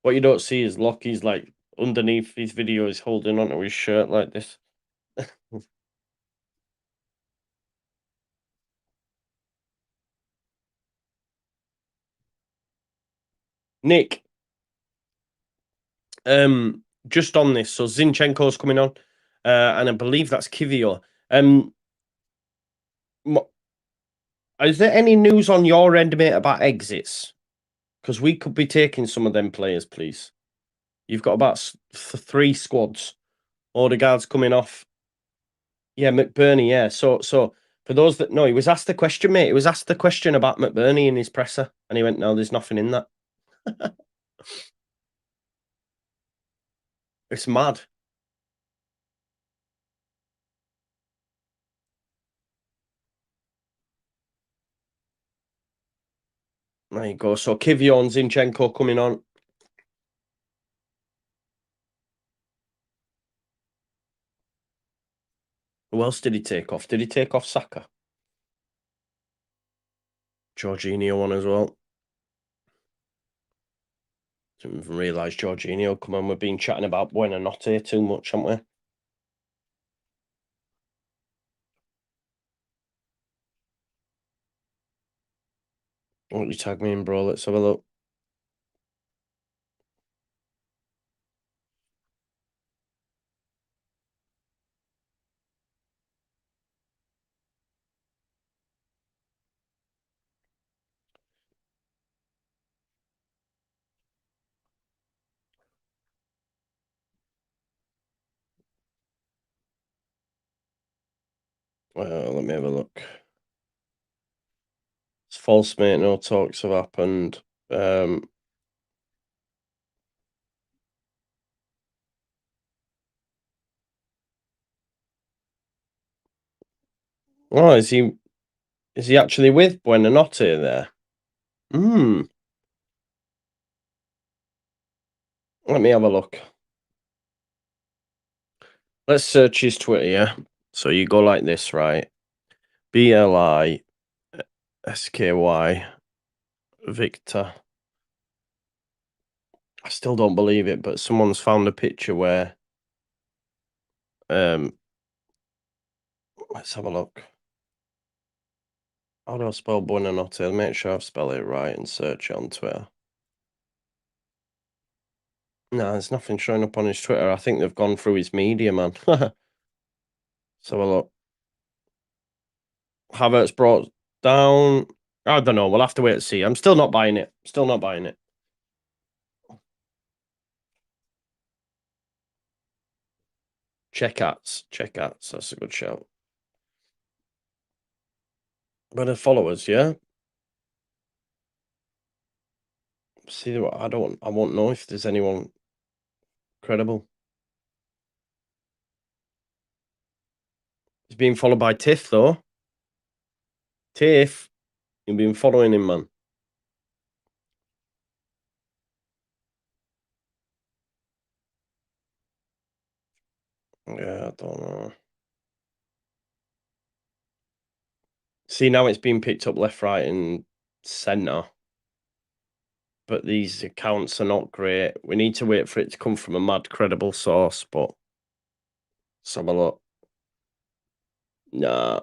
What you don't see is Lockie's like underneath his video is holding onto his shirt like this. Nick, just on this, so Zinchenko's coming on, and I believe that's Kivio. Is there any news on your end, mate, about exits? Because we could be taking some of them players, please. You've got about 3 squads. Odegaard's coming off. Yeah, McBurney, yeah. So for those that know, he was asked the question, mate. He was asked the question about McBurney in his presser, and he went, no, there's nothing in that. It's mad. There you go. So Kivio and Zinchenko coming on. Who else did he take off? Did he take off Saka? Jorginho one as well. Didn't even realise Jorginho. Come on, we've been chatting about Buena Notte too much, haven't we? Why don't you tag me in, bro? Let's have a look. Let me have a look. It's false, mate. No talks have happened. Oh, is he actually with Buonanotte there? Hmm. Let me have a look. Let's search his Twitter, yeah? So you go like this, right? BLISKY Victor. I still don't believe it, but someone's found a picture where let's have a look. How do I spell Buonanotte? Make sure I've spelled it right and search it on Twitter. No, there's nothing showing up on his Twitter. I think they've gone through his media, man. Let's have a look. Havertz brought down. I don't know. We'll have to wait and see. I'm still not buying it. Still not buying it. Checkouts. That's a good shout. But the followers, yeah. See, I won't know if there's anyone credible. He's being followed by Tiff though. Tiff, you've been following him, man. Yeah, I don't know. See, now it's being picked up left, right, and centre. But these accounts are not great. We need to wait for it to come from a mad credible source, but let's have a look. Nah.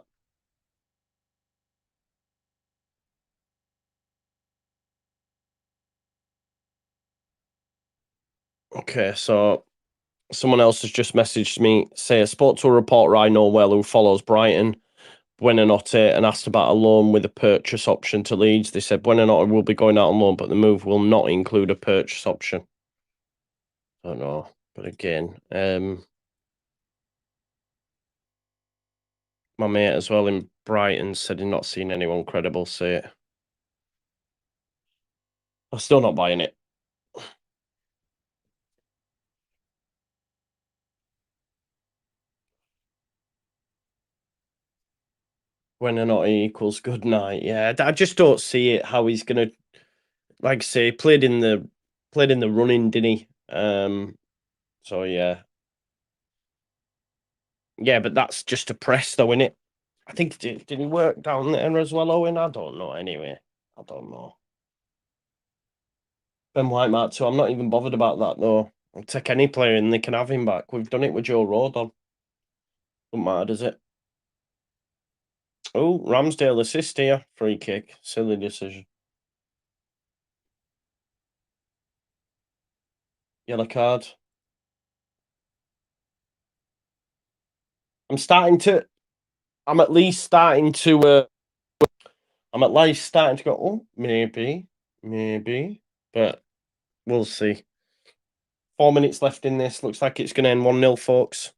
Okay, so someone else has just messaged me, say I spoke to a reporter I know well who follows Brighton, Buonanotte, and asked about a loan with a purchase option to Leeds. They said Buonanotte will be going out on loan, but the move will not include a purchase option. I don't know. But again, my mate as well in Brighton said he'd not seen anyone credible say it. I'm still not buying it. Buonanotte equals good night. Yeah, I just don't see it how he's gonna, like I say, played in the running, didn't he? So yeah. Yeah, but that's just a press though, innit? I think did he work down there as well, Owen? I don't know anyway. I don't know. Ben White Mark too. I'm not even bothered about that though. I'll take any player and they can have him back. We've done it with Joe Rodon. Doesn't matter, does it? Oh, Ramsdale assist here. Free kick. Silly decision. Yellow card. I'm at least starting to go, oh, maybe. But we'll see. 4 minutes left in this. Looks like it's gonna end 1-0, folks.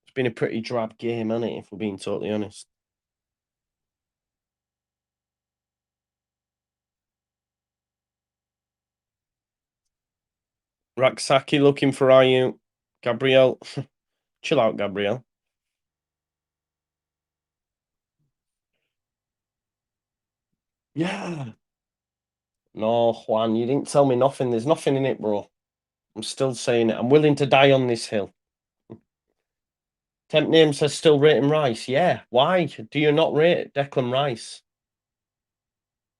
It's been a pretty drab game, hasn't it, if we're being totally honest. Raksaki looking for Ayu. Gabriel. Chill out, Gabriel. Yeah. No, Juan, you didn't tell me nothing. There's nothing in it, bro. I'm still saying it. I'm willing to die on this hill. Temp name says still rating Rice. Yeah. Why do you not rate Declan Rice?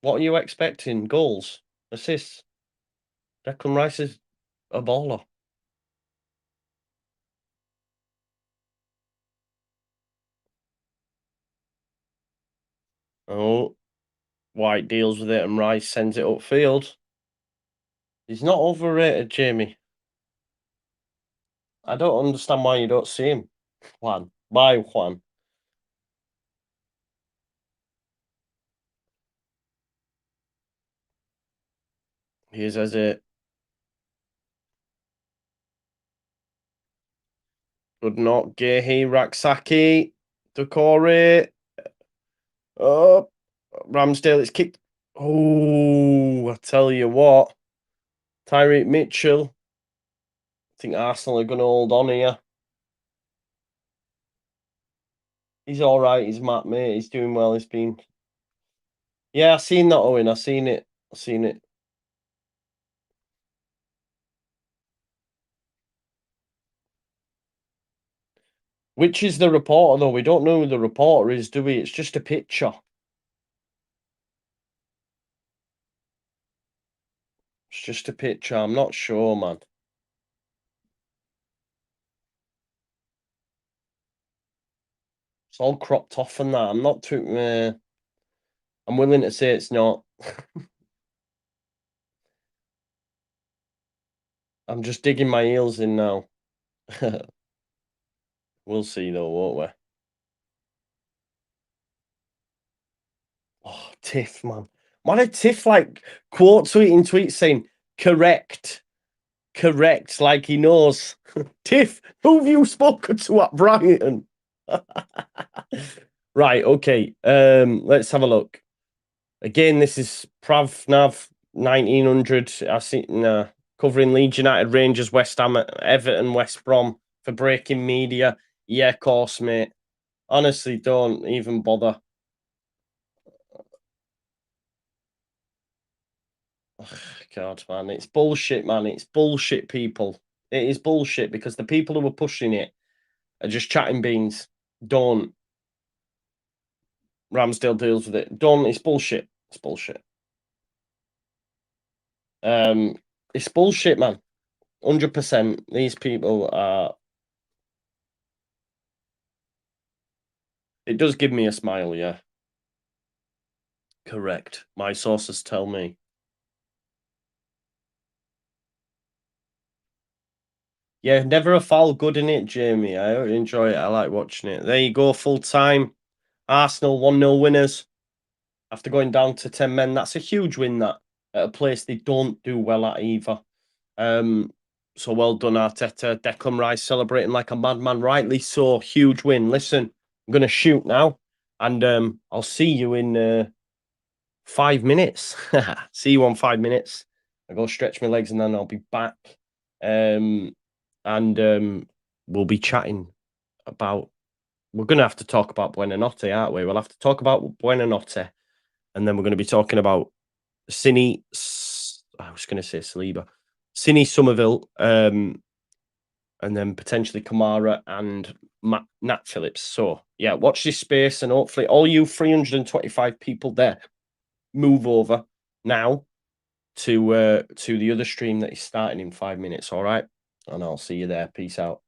What are you expecting? Goals? Assists? Declan Rice is a baller. Oh. White deals with it and Rice sends it upfield. He's not overrated, Jamie. I don't understand why you don't see him. Juan. Why Juan? Here's as it. Good knock. Gehi, Raksaki, Decore. Oh, Ramsdale, it's kicked. Oh, I tell you what. Tyreek Mitchell. I think Arsenal are going to hold on here. He's all right. He's Matt, mate. He's doing well. He's been. Yeah, I seen that, Owen. I seen it. I seen it. Which is the reporter, though? We don't know who the reporter is, do we? It's just a picture. It's just a picture. I'm not sure, man. It's all cropped off and that. I'm not too. I'm willing to say it's not. I'm just digging my heels in now. We'll see, though, won't we? Oh, Tiff, man. Why did Tiff like quote tweeting tweets saying correct? Correct, like he knows. Tiff, who have you spoken to at Brighton? Right, okay. Let's have a look. Again, this is Pravnav 1900. I see covering Leeds United, Rangers, West Ham, Everton, West Brom for Breaking Media. Yeah, of course, mate. Honestly, don't even bother. God, man, it's bullshit, man. It's bullshit, people. It is bullshit because the people who are pushing it are just chatting beans. Don't. Ramsdale deals with it. Don't. It's bullshit. It's bullshit. It's bullshit, man. 100%. These people are. It does give me a smile, yeah. Correct. My sources tell me. Yeah, never a foul good in it, Jamie. I enjoy it. I like watching it. There you go, full time. Arsenal 1-0 winners after going down to 10 men. That's a huge win, that, at a place they don't do well at either. So well done, Arteta. Declan Rice celebrating like a madman. Rightly so. Huge win. Listen, I'm going to shoot now, and I'll see you in 5 minutes. See you on 5 minutes. I go stretch my legs and then I'll be back. And we'll be chatting about. We're going to have to talk about Buonanotte, aren't we? We'll have to talk about Buonanotte, and then we're going to be talking about Cine. I was going to say Saliba, Cine Somerville, and then potentially Kamara and Nat Phillips. So yeah, watch this space, and hopefully all you 325 people there move over now to the other stream that is starting in 5 minutes. All right, and I'll see you there. Peace out.